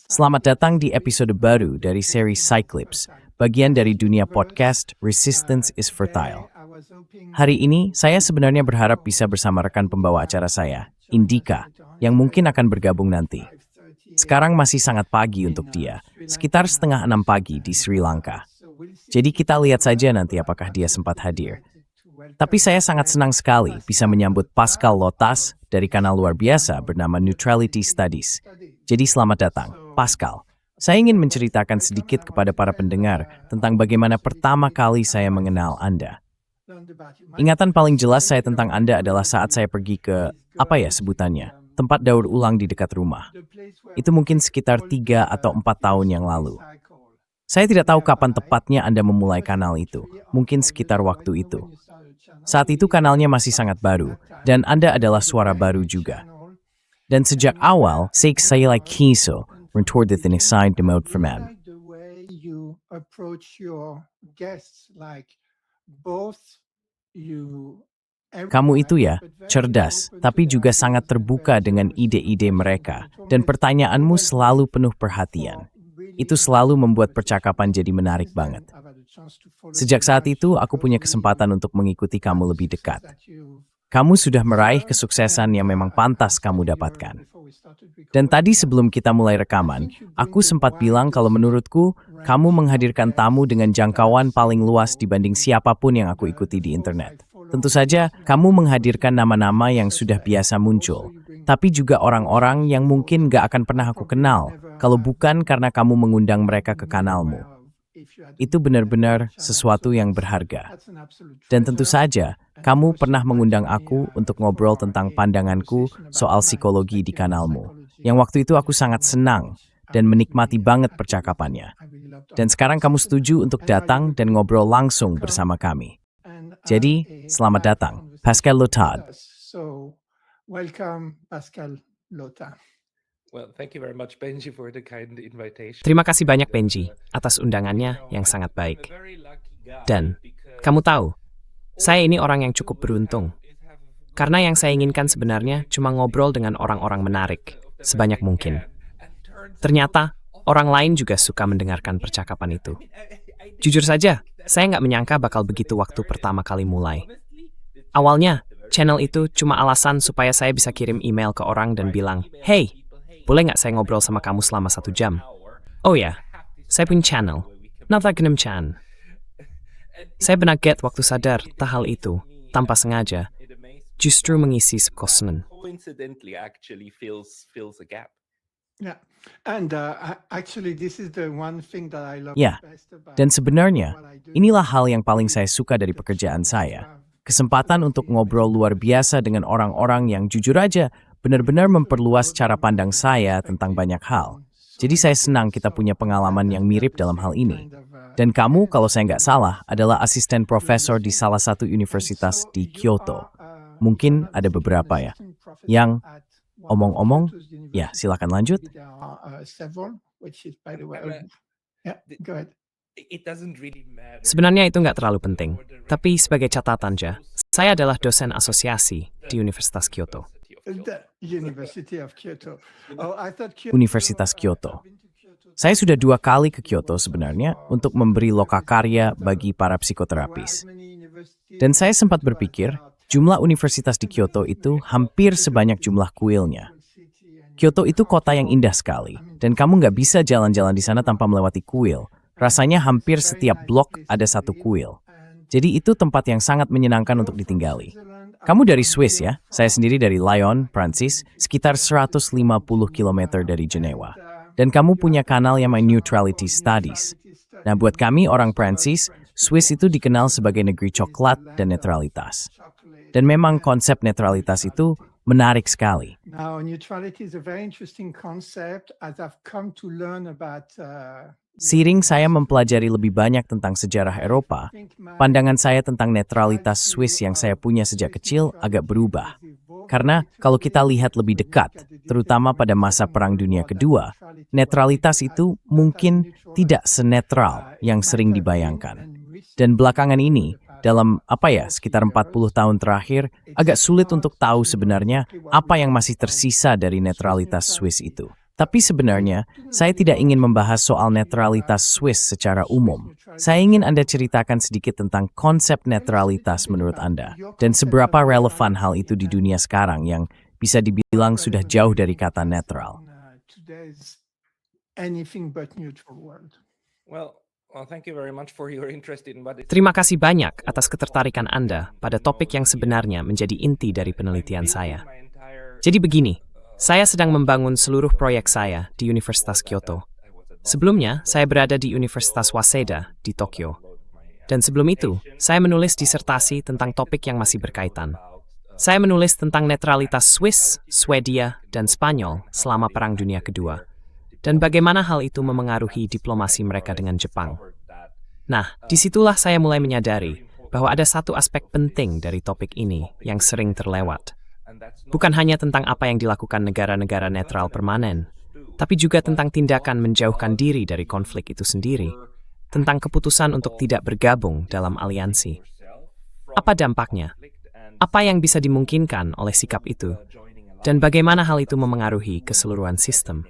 Selamat datang di episode baru dari seri Cyclips, bagian dari dunia podcast Resistance is Fertile. Hari ini, saya sebenarnya berharap bisa bersama rekan pembawa acara saya, Indika, yang mungkin akan bergabung nanti. Sekarang masih sangat pagi untuk dia, sekitar 5:30 pagi di Sri Lanka. Jadi kita lihat saja nanti apakah dia sempat hadir. Tapi saya sangat senang sekali bisa menyambut Pascal Lotas dari kanal luar biasa bernama Neutrality Studies. Jadi selamat datang, Pascal. Saya ingin menceritakan sedikit kepada para pendengar tentang bagaimana pertama kali saya mengenal Anda. Ingatan paling jelas saya tentang Anda adalah saat saya pergi ke, sebutannya, tempat daur ulang di dekat rumah. Itu mungkin sekitar 3 atau 4 tahun yang lalu. Saya tidak tahu kapan tepatnya Anda memulai kanal itu, mungkin sekitar waktu itu. Saat itu kanalnya masih sangat baru, dan Anda adalah suara baru juga. Dan sejak awal, saya kiso, toward the side the mode for man. Kamu itu ya, cerdas, tapi juga sangat terbuka dengan ide-ide mereka, dan pertanyaanmu selalu penuh perhatian. Itu selalu membuat percakapan jadi menarik banget. Sejak saat itu, aku punya kesempatan untuk mengikuti kamu lebih dekat. Kamu sudah meraih kesuksesan yang memang pantas kamu dapatkan. Dan tadi sebelum kita mulai rekaman, aku sempat bilang kalau menurutku, kamu menghadirkan tamu dengan jangkauan paling luas dibanding siapapun yang aku ikuti di internet. Tentu saja, kamu menghadirkan nama-nama yang sudah biasa muncul, tapi juga orang-orang yang mungkin gak akan pernah aku kenal, kalau bukan karena kamu mengundang mereka ke kanalmu. Itu benar-benar sesuatu yang berharga. Dan tentu saja, kamu pernah mengundang aku untuk ngobrol tentang pandanganku soal psikologi di kanalmu. Yang waktu itu aku sangat senang dan menikmati banget percakapannya. Dan sekarang kamu setuju untuk datang dan ngobrol langsung bersama kami. Jadi, selamat datang, Pascal Lotas. Welcome, Pascal Lotas. Well, thank you very much, Benji, for the kind invitation. Terima kasih banyak, Benji, atas undangannya yang sangat baik. Dan, kamu tahu, saya ini orang yang cukup beruntung. Karena yang saya inginkan sebenarnya cuma ngobrol dengan orang-orang menarik, sebanyak mungkin. Ternyata, orang lain juga suka mendengarkan percakapan itu. Jujur saja, saya nggak menyangka bakal begitu waktu pertama kali mulai. Awalnya, channel itu cuma alasan supaya saya bisa kirim email ke orang dan bilang, "Hey, boleh nggak saya ngobrol sama kamu selama 1 jam? Oh ya, saya punya channel, Navagnem Chan. Saya benar get waktu sadar tak hal itu, tanpa sengaja, justru mengisi kekosongan. Coincidentally, actually fills a gap. Ya, dan sebenarnya, inilah hal yang paling saya suka dari pekerjaan saya. Kesempatan untuk ngobrol luar biasa dengan orang-orang yang jujur aja benar-benar memperluas cara pandang saya tentang banyak hal. Jadi saya senang kita punya pengalaman yang mirip dalam hal ini. Dan kamu, kalau saya nggak salah, adalah asisten profesor di salah satu universitas di Kyoto. Mungkin ada beberapa ya. Yang omong-omong, ya silakan lanjut. Sebenarnya itu nggak terlalu penting. Tapi sebagai catatan aja, saya adalah dosen asosiasi di Universitas Kyoto. Universitas Kyoto. Saya sudah 2 kali ke Kyoto sebenarnya untuk memberi lokakarya bagi para psikoterapis. Dan saya sempat berpikir, jumlah universitas di Kyoto itu hampir sebanyak jumlah kuilnya. Kyoto itu kota yang indah sekali, dan kamu nggak bisa jalan-jalan di sana tanpa melewati kuil. Rasanya hampir setiap blok ada 1 kuil. Jadi itu tempat yang sangat menyenangkan untuk ditinggali. Kamu dari Swiss ya? Saya sendiri dari Lyon, Prancis, sekitar 150 km dari Jenewa. Dan kamu punya kanal yang namanya Neutrality Studies. Nah, buat kami orang Prancis, Swiss itu dikenal sebagai negeri coklat dan netralitas. Dan memang konsep netralitas itu menarik sekali. Seiring saya mempelajari lebih banyak tentang sejarah Eropa, pandangan saya tentang netralitas Swiss yang saya punya sejak kecil agak berubah. Karena kalau kita lihat lebih dekat, terutama pada masa Perang Dunia Kedua, netralitas itu mungkin tidak senetral yang sering dibayangkan. Dan belakangan ini, dalam sekitar 40 tahun terakhir, agak sulit untuk tahu sebenarnya apa yang masih tersisa dari netralitas Swiss itu. Tapi sebenarnya, saya tidak ingin membahas soal netralitas Swiss secara umum. Saya ingin Anda ceritakan sedikit tentang konsep netralitas menurut Anda, dan seberapa relevan hal itu di dunia sekarang yang bisa dibilang sudah jauh dari kata netral. Terima kasih banyak atas ketertarikan Anda pada topik yang sebenarnya menjadi inti dari penelitian saya. Jadi begini, saya sedang membangun seluruh proyek saya di Universitas Kyoto. Sebelumnya, saya berada di Universitas Waseda di Tokyo. Dan sebelum itu, saya menulis disertasi tentang topik yang masih berkaitan. Saya menulis tentang netralitas Swiss, Swedia, dan Spanyol selama Perang Dunia Kedua. Dan bagaimana hal itu memengaruhi diplomasi mereka dengan Jepang. Nah, disitulah saya mulai menyadari bahwa ada satu aspek penting dari topik ini yang sering terlewat. Bukan hanya tentang apa yang dilakukan negara-negara netral permanen, tapi juga tentang tindakan menjauhkan diri dari konflik itu sendiri, tentang keputusan untuk tidak bergabung dalam aliansi. Apa dampaknya? Apa yang bisa dimungkinkan oleh sikap itu? Dan bagaimana hal itu memengaruhi keseluruhan sistem?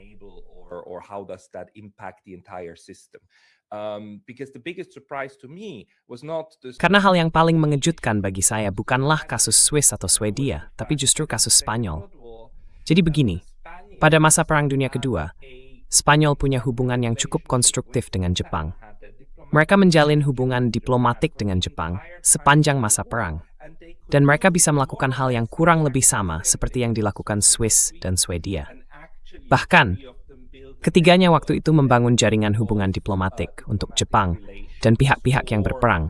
Karena hal yang paling mengejutkan bagi saya bukanlah kasus Swiss atau Swedia, tapi justru kasus Spanyol. Jadi begini, pada masa Perang Dunia Kedua, Spanyol punya hubungan yang cukup konstruktif dengan Jepang. Mereka menjalin hubungan diplomatik dengan Jepang sepanjang masa perang. Dan mereka bisa melakukan hal yang kurang lebih sama seperti yang dilakukan Swiss dan Swedia. Bahkan, ketiganya waktu itu membangun jaringan hubungan diplomatik untuk Jepang dan pihak-pihak yang berperang,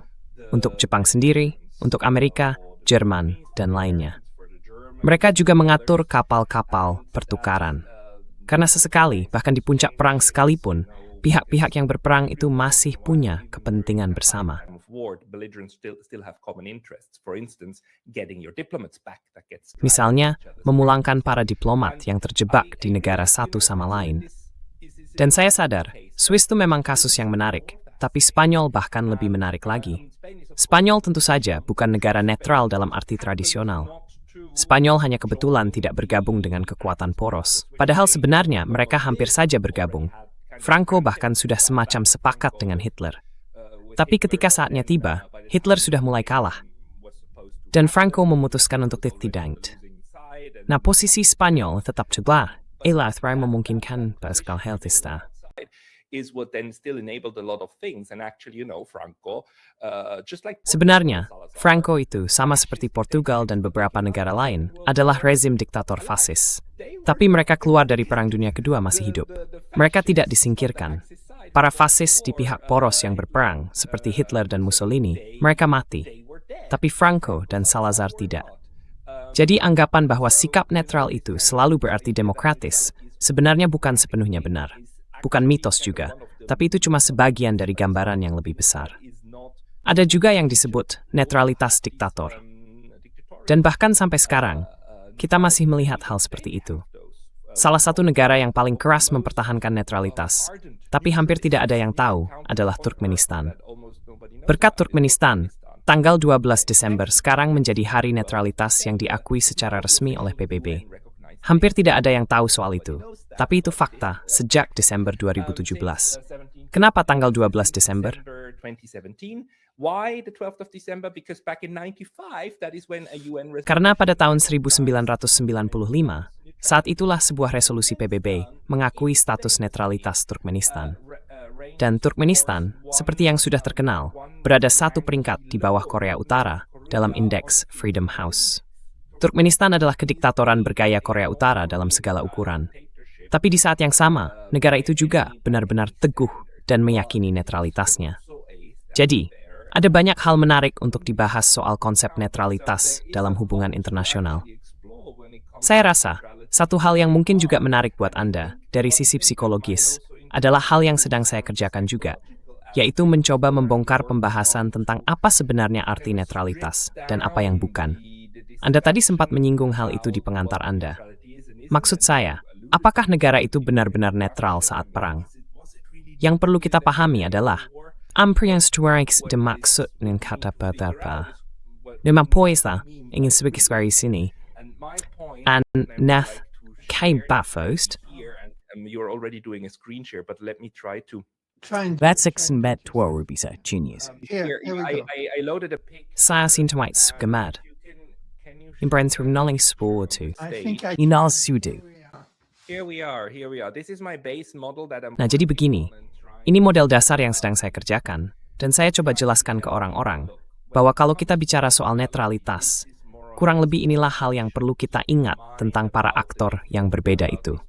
untuk Jepang sendiri, untuk Amerika, Jerman, dan lainnya. Mereka juga mengatur kapal-kapal pertukaran. Karena sesekali, bahkan di puncak perang sekalipun, pihak-pihak yang berperang itu masih punya kepentingan bersama. Misalnya, memulangkan para diplomat yang terjebak di negara satu sama lain. Dan saya sadar, Swiss itu memang kasus yang menarik, tapi Spanyol bahkan lebih menarik lagi. Spanyol tentu saja bukan negara netral dalam arti tradisional. Spanyol hanya kebetulan tidak bergabung dengan kekuatan poros. Padahal sebenarnya mereka hampir saja bergabung. Franco bahkan sudah semacam sepakat dengan Hitler. Tapi ketika saatnya tiba, Hitler sudah mulai kalah. Dan Franco memutuskan untuk tidak. Nah, posisi Spanyol tetap coba. Memungkinkan Pascal Heltista. Sebenarnya, Franco itu sama seperti Portugal dan beberapa negara lain adalah rezim diktator fasis. Tapi mereka keluar dari Perang Dunia Kedua masih hidup. Mereka tidak disingkirkan. Para fasis di pihak poros yang berperang, seperti Hitler dan Mussolini, mereka mati. Tapi Franco dan Salazar tidak. Jadi anggapan bahwa sikap netral itu selalu berarti demokratis sebenarnya bukan sepenuhnya benar. Bukan mitos juga, tapi itu cuma sebagian dari gambaran yang lebih besar. Ada juga yang disebut netralitas diktator. Dan bahkan sampai sekarang, kita masih melihat hal seperti itu. Salah satu negara yang paling keras mempertahankan netralitas, tapi hampir tidak ada yang tahu, adalah Turkmenistan. Berkat Turkmenistan, tanggal 12 Desember sekarang menjadi hari netralitas yang diakui secara resmi oleh PBB. Hampir tidak ada yang tahu soal itu, tapi itu fakta sejak Desember 2017. Kenapa tanggal 12 Desember? Karena pada tahun 1995, saat itulah sebuah resolusi PBB mengakui status netralitas Turkmenistan. Dan Turkmenistan, seperti yang sudah terkenal, berada satu peringkat di bawah Korea Utara dalam indeks Freedom House. Turkmenistan adalah kediktatoran bergaya Korea Utara dalam segala ukuran. Tapi di saat yang sama, negara itu juga benar-benar teguh dan meyakini netralitasnya. Jadi, ada banyak hal menarik untuk dibahas soal konsep netralitas dalam hubungan internasional. Saya rasa, satu hal yang mungkin juga menarik buat Anda dari sisi psikologis adalah hal yang sedang saya kerjakan juga, yaitu mencoba membongkar pembahasan tentang apa sebenarnya arti netralitas dan apa yang bukan. Anda tadi sempat menyinggung hal itu di pengantar Anda. Maksud saya, apakah negara itu benar-benar netral saat perang? Yang perlu kita pahami adalah, Apa yang Strikes dimaksud dengan kata pertama? Memang poesa ingin sebagai di sini. And nath came back first. You're already doing a screen share, but let me try to. That's exmet tua bisa genius. Here we go. I loaded a pic. Saya sintomite gemad. In brand through nolling spore to. I think I Inal sudu. Here we are. This is my base model that I'm. Nah, jadi begini. Ini model dasar yang sedang saya kerjakan, dan saya coba jelaskan ke orang-orang bahwa kalau kita bicara soal netralitas, kurang lebih inilah hal yang perlu kita ingat tentang para aktor yang berbeda itu.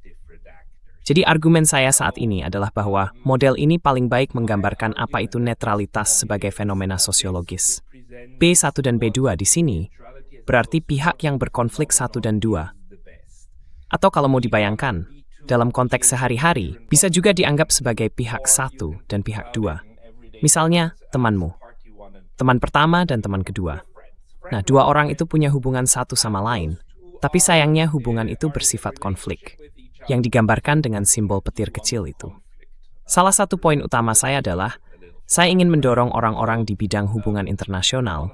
Jadi argumen saya saat ini adalah bahwa model ini paling baik menggambarkan apa itu netralitas sebagai fenomena sosiologis. B1 dan B2 di sini berarti pihak yang berkonflik 1 dan 2. Atau kalau mau dibayangkan, dalam konteks sehari-hari, bisa juga dianggap sebagai pihak 1 dan pihak 2. Misalnya, temanmu. Teman pertama dan teman kedua. Nah, dua orang itu punya hubungan satu sama lain, tapi sayangnya hubungan itu bersifat konflik, yang digambarkan dengan simbol petir kecil itu. Salah satu poin utama saya adalah, saya ingin mendorong orang-orang di bidang hubungan internasional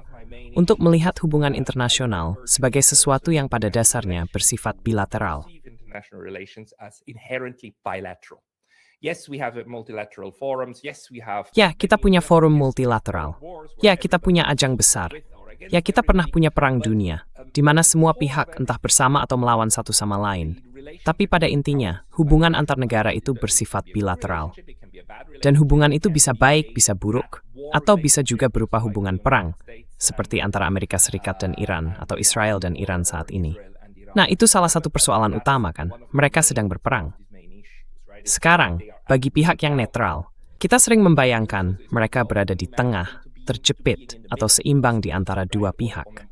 untuk melihat hubungan internasional sebagai sesuatu yang pada dasarnya bersifat bilateral. International relations as inherently bilateral. Yes, we have multilateral forums. Yes, we have. Ya, kita punya forum multilateral. Ya, kita punya ajang besar. Ya, kita pernah punya perang dunia, di mana semua pihak entah bersama atau melawan satu sama lain. Tapi pada intinya, hubungan antar negara itu bersifat bilateral. Dan hubungan itu bisa baik, bisa buruk, atau bisa juga berupa hubungan perang, seperti antara Amerika Serikat dan Iran, atau Israel dan Iran saat ini. Nah, itu salah satu persoalan utama kan, mereka sedang berperang. Sekarang, bagi pihak yang netral, kita sering membayangkan mereka berada di tengah, terjepit, atau seimbang di antara dua pihak.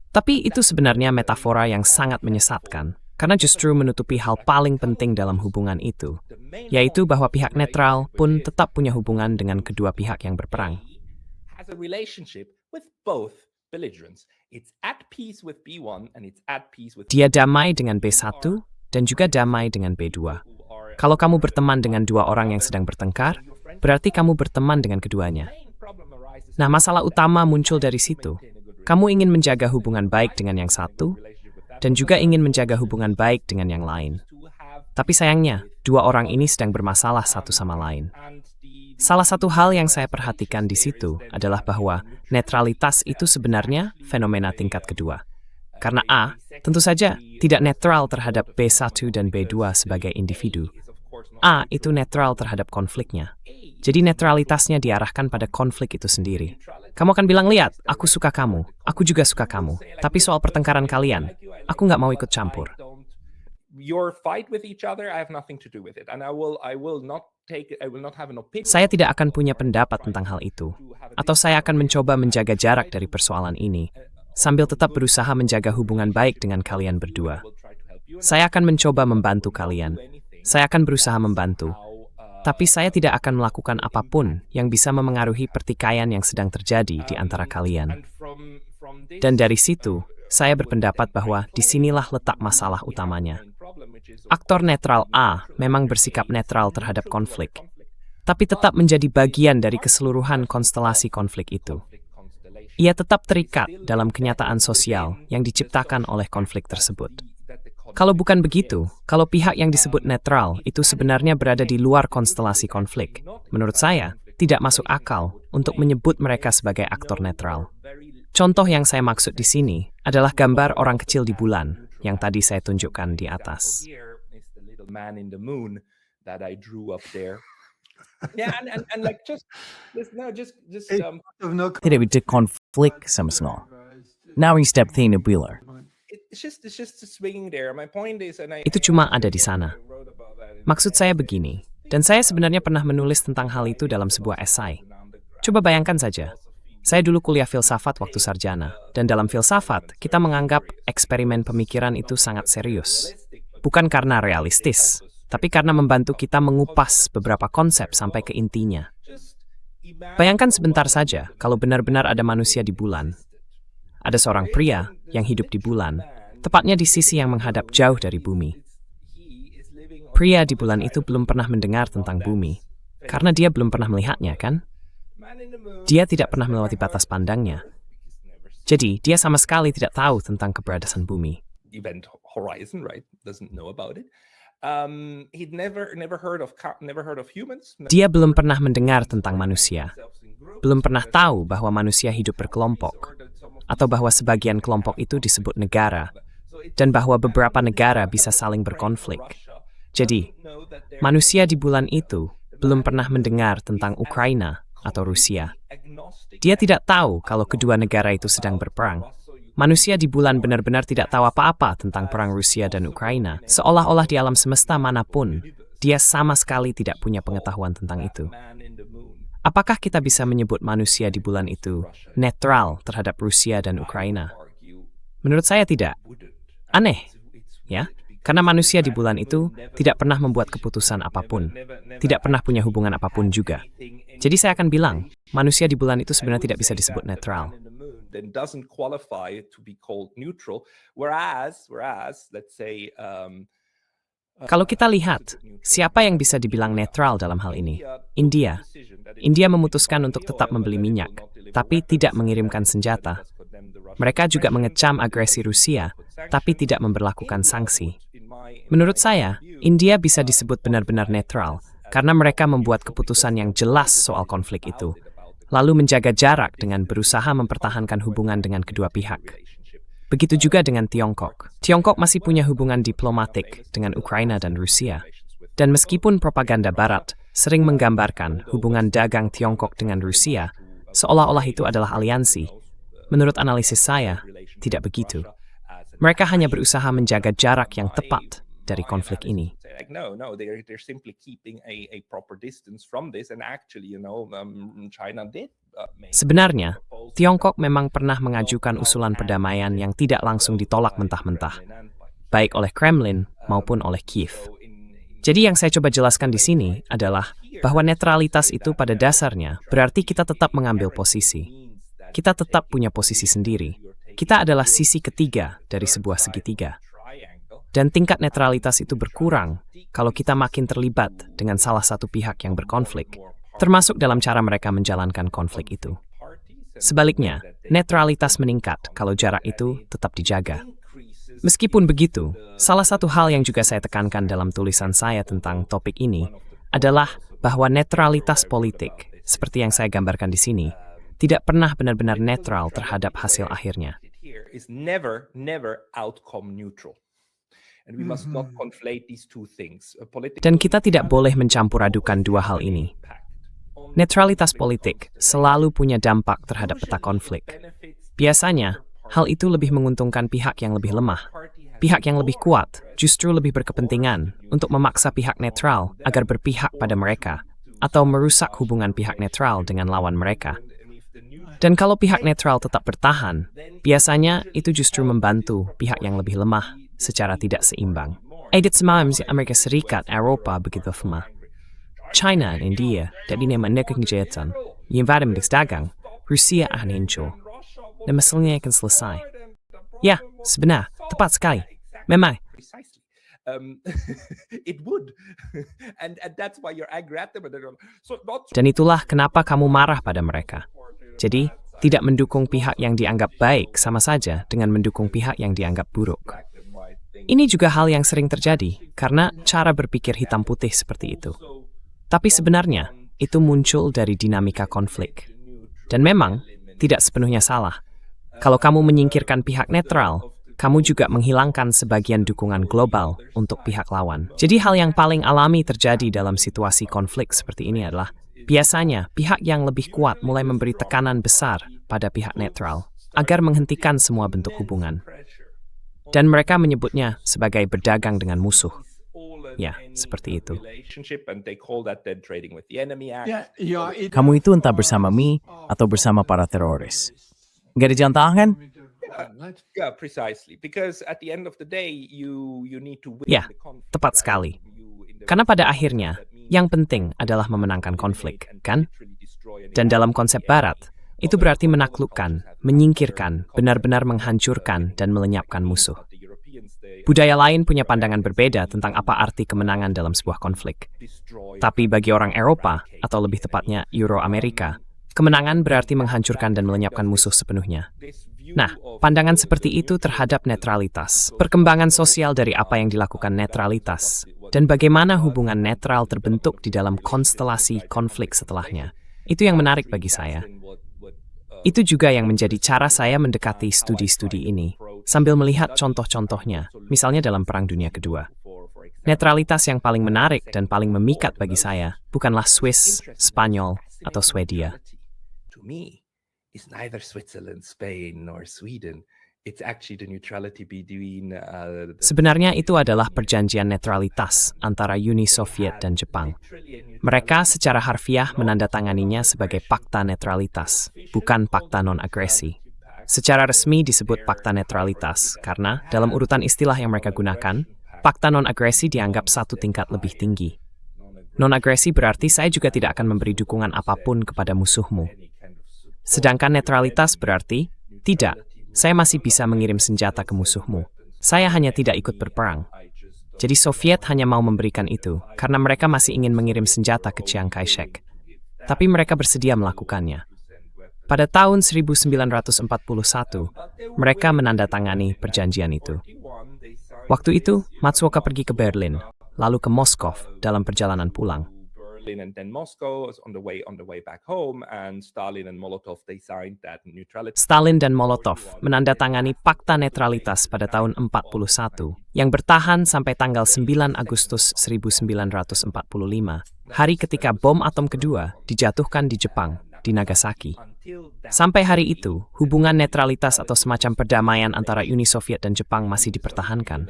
Tapi itu sebenarnya metafora yang sangat menyesatkan, karena justru menutupi hal paling penting dalam hubungan itu, yaitu bahwa pihak netral pun tetap punya hubungan dengan kedua pihak yang berperang. Dia damai dengan B1 dan juga damai dengan B2. Kalau kamu berteman dengan dua orang yang sedang bertengkar, berarti kamu berteman dengan keduanya. Nah, masalah utama muncul dari situ. Kamu ingin menjaga hubungan baik dengan yang satu, dan juga ingin menjaga hubungan baik dengan yang lain. Tapi sayangnya, dua orang ini sedang bermasalah satu sama lain. Salah satu hal yang saya perhatikan di situ adalah bahwa netralitas itu sebenarnya fenomena tingkat kedua. Karena A, tentu saja, tidak netral terhadap B1 dan B2 sebagai individu. A itu netral terhadap konfliknya. Jadi netralitasnya diarahkan pada konflik itu sendiri. Kamu akan bilang, lihat, aku suka kamu, aku juga suka kamu. Tapi soal pertengkaran kalian, aku nggak mau ikut campur. Saya tidak akan punya pendapat tentang hal itu. Atau saya akan mencoba menjaga jarak dari persoalan ini, sambil tetap berusaha menjaga hubungan baik dengan kalian berdua. Saya akan mencoba membantu kalian. Saya akan berusaha membantu. Tapi saya tidak akan melakukan apapun yang bisa memengaruhi pertikaian yang sedang terjadi di antara kalian. Dan dari situ, saya berpendapat bahwa disinilah letak masalah utamanya. Aktor netral A memang bersikap netral terhadap konflik, tapi tetap menjadi bagian dari keseluruhan konstelasi konflik itu. Ia tetap terikat dalam kenyataan sosial yang diciptakan oleh konflik tersebut. Kalau bukan begitu, kalau pihak yang disebut netral itu sebenarnya berada di luar konstelasi konflik, menurut saya tidak masuk akal untuk menyebut mereka sebagai aktor netral. Contoh yang saya maksud di sini adalah gambar orang kecil di bulan yang tadi saya tunjukkan di atas. Tidak ada konflik sama sekali. Now we step in the wheeler. Itu cuma ada di sana. Maksud saya begini, dan saya sebenarnya pernah menulis tentang hal itu dalam sebuah esai. Coba bayangkan saja, saya dulu kuliah filsafat waktu sarjana, dan dalam filsafat, kita menganggap eksperimen pemikiran itu sangat serius. Bukan karena realistis, tapi karena membantu kita mengupas beberapa konsep sampai ke intinya. Bayangkan sebentar saja, kalau benar-benar ada manusia di bulan. Ada seorang pria yang hidup di bulan, tepatnya di sisi yang menghadap jauh dari bumi. Pria di bulan itu belum pernah mendengar tentang bumi. Karena dia belum pernah melihatnya, kan? Dia tidak pernah melewati batas pandangnya. Jadi, dia sama sekali tidak tahu tentang keberadaan bumi. Event horizon, right? Doesn't know about it. He'd never heard of humans. Dia belum pernah mendengar tentang manusia. Belum pernah tahu bahwa manusia hidup berkelompok, atau bahwa sebagian kelompok itu disebut negara, dan bahwa beberapa negara bisa saling berkonflik. Jadi, manusia di bulan itu belum pernah mendengar tentang Ukraina atau Rusia. Dia tidak tahu kalau kedua negara itu sedang berperang. Manusia di bulan benar-benar tidak tahu apa-apa tentang perang Rusia dan Ukraina. Seolah-olah di alam semesta manapun, dia sama sekali tidak punya pengetahuan tentang itu. Apakah kita bisa menyebut manusia di bulan itu netral terhadap Rusia dan Ukraina? Menurut saya tidak. Aneh, ya? Karena manusia di bulan itu tidak pernah membuat keputusan apapun, tidak pernah punya hubungan apapun juga. Jadi saya akan bilang, manusia di bulan itu sebenarnya tidak bisa disebut netral. Then doesn't qualify to be called neutral, whereas let's say Kalau kita lihat, siapa yang bisa dibilang netral dalam hal ini? India. India memutuskan untuk tetap membeli minyak, tapi tidak mengirimkan senjata. Mereka juga mengecam agresi Rusia, tapi tidak memberlakukan sanksi. Menurut saya, India bisa disebut benar-benar netral, karena mereka membuat keputusan yang jelas soal konflik itu, lalu menjaga jarak dengan berusaha mempertahankan hubungan dengan kedua pihak. Begitu juga dengan Tiongkok. Tiongkok masih punya hubungan diplomatik dengan Ukraina dan Rusia. Dan meskipun propaganda Barat sering menggambarkan hubungan dagang Tiongkok dengan Rusia, seolah-olah itu adalah aliansi, menurut analisis saya, tidak begitu. Mereka hanya berusaha menjaga jarak yang tepat dari konflik ini. no, they're simply keeping a proper distance from this, and actually, China did. Sebenarnya, Tiongkok memang pernah mengajukan usulan perdamaian yang tidak langsung ditolak mentah-mentah, baik oleh Kremlin maupun oleh Kiev. Jadi yang saya coba jelaskan di sini adalah bahwa netralitas itu pada dasarnya berarti kita tetap mengambil posisi. Kita tetap punya posisi sendiri. Kita adalah sisi ketiga dari sebuah segitiga. Dan tingkat netralitas itu berkurang kalau kita makin terlibat dengan salah satu pihak yang berkonflik, termasuk dalam cara mereka menjalankan konflik itu. Sebaliknya, netralitas meningkat kalau jarak itu tetap dijaga. Meskipun begitu, salah satu hal yang juga saya tekankan dalam tulisan saya tentang topik ini adalah bahwa netralitas politik, seperti yang saya gambarkan di sini, tidak pernah benar-benar netral terhadap hasil akhirnya. Is never outcome neutral. And we must not conflate these two things. Dan kita tidak boleh mencampur adukan dua hal ini. Netralitas politik selalu punya dampak terhadap peta konflik. Biasanya, hal itu lebih menguntungkan pihak yang lebih lemah. Pihak yang lebih kuat justru lebih berkepentingan untuk memaksa pihak netral agar berpihak pada mereka, atau merusak hubungan pihak netral dengan lawan mereka. Dan kalau pihak netral tetap bertahan, biasanya itu justru membantu pihak yang lebih lemah secara tidak seimbang. Edit semalam Amerika Serikat, Eropa begitu lemah. China dan India dari mereka kejahatan yang pada dagang, Rusia akan hancur. Dan masalahnya akan selesai. Ya, sebenar, tepat sekali. Memang. It would. And that's why you're angry at them. Dan itulah kenapa kamu marah pada mereka. Jadi, tidak mendukung pihak yang dianggap baik sama saja dengan mendukung pihak yang dianggap buruk. Ini juga hal yang sering terjadi karena cara berpikir hitam putih seperti itu. Tapi sebenarnya, itu muncul dari dinamika konflik. Dan memang, tidak sepenuhnya salah. Kalau kamu menyingkirkan pihak netral, kamu juga menghilangkan sebagian dukungan global untuk pihak lawan. Jadi hal yang paling alami terjadi dalam situasi konflik seperti ini adalah, biasanya pihak yang lebih kuat mulai memberi tekanan besar pada pihak netral agar menghentikan semua bentuk hubungan. Dan mereka menyebutnya sebagai berdagang dengan musuh. Ya, seperti itu. Kamu itu entah bersama Mi atau bersama para teroris. Nggak ada jalan tengah kan? Yeah, precisely. Because at the end of the day, you need to win Ya, the conflict. tepat sekali. Karena pada akhirnya, yang penting adalah memenangkan konflik, kan? Dan dalam konsep Barat, itu berarti menaklukkan, menyingkirkan, benar-benar menghancurkan dan melenyapkan musuh. Budaya lain punya pandangan berbeda tentang apa arti kemenangan dalam sebuah konflik. Tapi bagi orang Eropa, atau lebih tepatnya Euro-Amerika, kemenangan berarti menghancurkan dan melenyapkan musuh sepenuhnya. Nah, pandangan seperti itu terhadap netralitas, perkembangan sosial dari apa yang dilakukan netralitas, dan bagaimana hubungan netral terbentuk di dalam konstelasi konflik setelahnya. Itu yang menarik bagi saya. Itu juga yang menjadi cara saya mendekati studi-studi ini, sambil melihat contoh-contohnya, misalnya dalam Perang Dunia Kedua. Netralitas yang paling menarik dan paling memikat bagi saya bukanlah Swiss, Spanyol, atau Swedia. To me, it's neither Switzerland, Spain, nor Sweden. It's actually the neutrality between Sebenarnya itu adalah perjanjian netralitas antara Uni Soviet dan Jepang. Mereka secara harfiah menandatanganinya sebagai Pakta Netralitas, bukan Pakta Non-Agresi. Secara resmi disebut Pakta Netralitas karena dalam urutan istilah yang mereka gunakan, Pakta Non-Agresi dianggap satu tingkat lebih tinggi. Non-agresi berarti saya juga tidak akan memberi dukungan apapun kepada musuhmu. Sedangkan netralitas berarti, tidak, saya masih bisa mengirim senjata ke musuhmu. Saya hanya tidak ikut berperang. Jadi Soviet hanya mau memberikan itu karena mereka masih ingin mengirim senjata ke Chiang Kai-shek. Tapi mereka bersedia melakukannya. Pada tahun 1941, mereka menandatangani perjanjian itu. Waktu itu, Matsuoka pergi ke Berlin, lalu ke Moskow dalam perjalanan pulang. Berlin and then Moscow on the way back home, and Stalin and Molotov they signed that neutrality. Stalin dan Molotov menandatangani Pakta Netralitas pada tahun 41 yang bertahan sampai tanggal 9 Agustus 1945, hari ketika bom atom kedua dijatuhkan di Jepang, di Nagasaki. Sampai hari itu, hubungan netralitas atau semacam perdamaian antara Uni Soviet dan Jepang masih dipertahankan.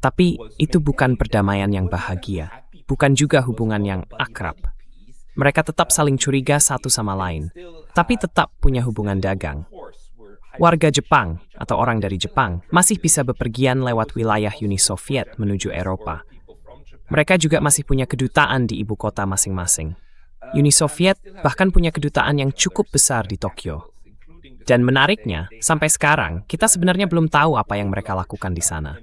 Tapi itu bukan perdamaian yang bahagia. Bukan juga hubungan yang akrab. Mereka tetap saling curiga satu sama lain, tapi tetap punya hubungan dagang. Warga Jepang atau orang dari Jepang masih bisa bepergian lewat wilayah Uni Soviet menuju Eropa. Mereka juga masih punya kedutaan di ibu kota masing-masing. Uni Soviet bahkan punya kedutaan yang cukup besar di Tokyo. Dan menariknya, sampai sekarang kita sebenarnya belum tahu apa yang mereka lakukan di sana.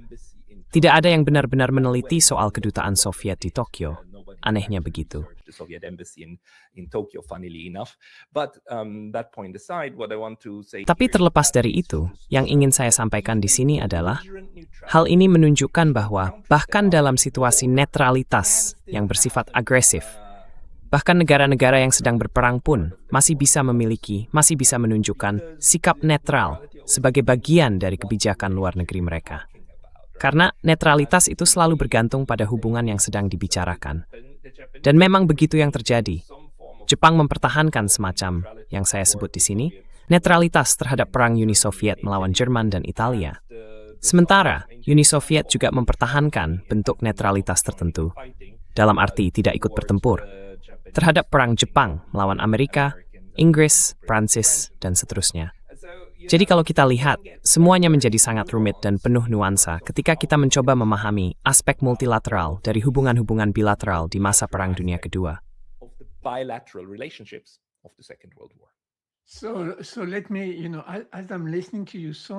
Tidak ada yang benar-benar meneliti soal kedutaan Soviet di Tokyo. Anehnya begitu. Tapi terlepas dari itu, yang ingin saya sampaikan di sini adalah hal ini menunjukkan bahwa bahkan dalam situasi netralitas yang bersifat agresif, bahkan negara-negara yang sedang berperang pun masih bisa menunjukkan sikap netral sebagai bagian dari kebijakan luar negeri mereka. Karena netralitas itu selalu bergantung pada hubungan yang sedang dibicarakan. Dan memang begitu yang terjadi. Jepang mempertahankan semacam, yang saya sebut di sini, netralitas terhadap perang Uni Soviet melawan Jerman dan Italia. Sementara, Uni Soviet juga mempertahankan bentuk netralitas tertentu, dalam arti tidak ikut bertempur, terhadap perang Jepang melawan Amerika, Inggris, Prancis, dan seterusnya. Jadi kalau kita lihat, semuanya menjadi sangat rumit dan penuh nuansa ketika kita mencoba memahami aspek multilateral dari hubungan-hubungan bilateral di masa Perang Dunia Kedua.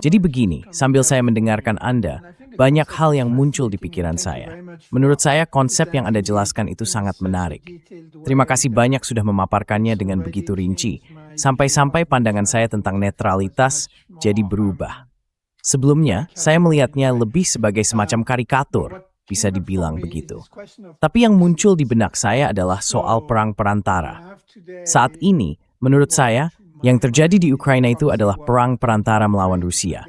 Jadi begini, sambil saya mendengarkan Anda, banyak hal yang muncul di pikiran saya. Menurut saya, konsep yang Anda jelaskan itu sangat menarik. Terima kasih banyak sudah memaparkannya dengan begitu rinci, sampai-sampai pandangan saya tentang netralitas jadi berubah. Sebelumnya, saya melihatnya lebih sebagai semacam karikatur, bisa dibilang begitu. Tapi yang muncul di benak saya adalah soal perang perantara. Saat ini, menurut saya, yang terjadi di Ukraina itu adalah perang perantara melawan Rusia.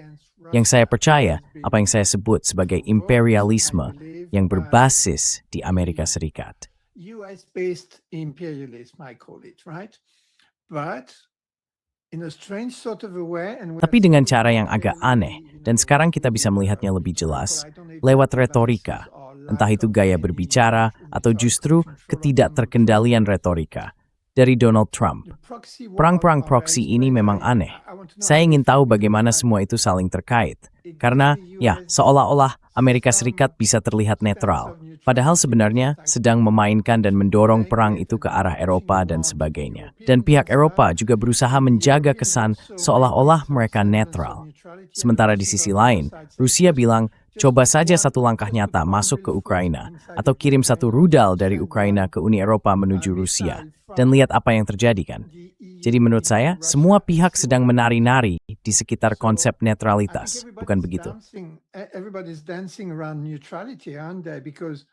Yang saya percaya, apa yang saya sebut sebagai imperialisme yang berbasis di Amerika Serikat. US-based imperialism, I call it, right? But in a strange sort of a way, and Tapi dengan cara yang agak aneh, dan sekarang kita bisa melihatnya lebih jelas, lewat retorika, entah itu gaya berbicara atau justru ketidakterkendalian retorika dari Donald Trump. Perang-perang proksi ini memang aneh. Saya ingin tahu bagaimana semua itu saling terkait. Karena, ya, seolah-olah Amerika Serikat bisa terlihat netral. Padahal sebenarnya sedang memainkan dan mendorong perang itu ke arah Eropa dan sebagainya. Dan pihak Eropa juga berusaha menjaga kesan seolah-olah mereka netral. Sementara di sisi lain, Rusia bilang, Coba saja satu langkah nyata masuk ke Ukraina, atau kirim satu rudal dari Ukraina ke Uni Eropa menuju Rusia, dan lihat apa yang terjadi kan. Jadi menurut saya, semua pihak sedang menari-nari di sekitar konsep netralitas, bukan begitu? Everybody's dancing around neutrality, aren't they? Because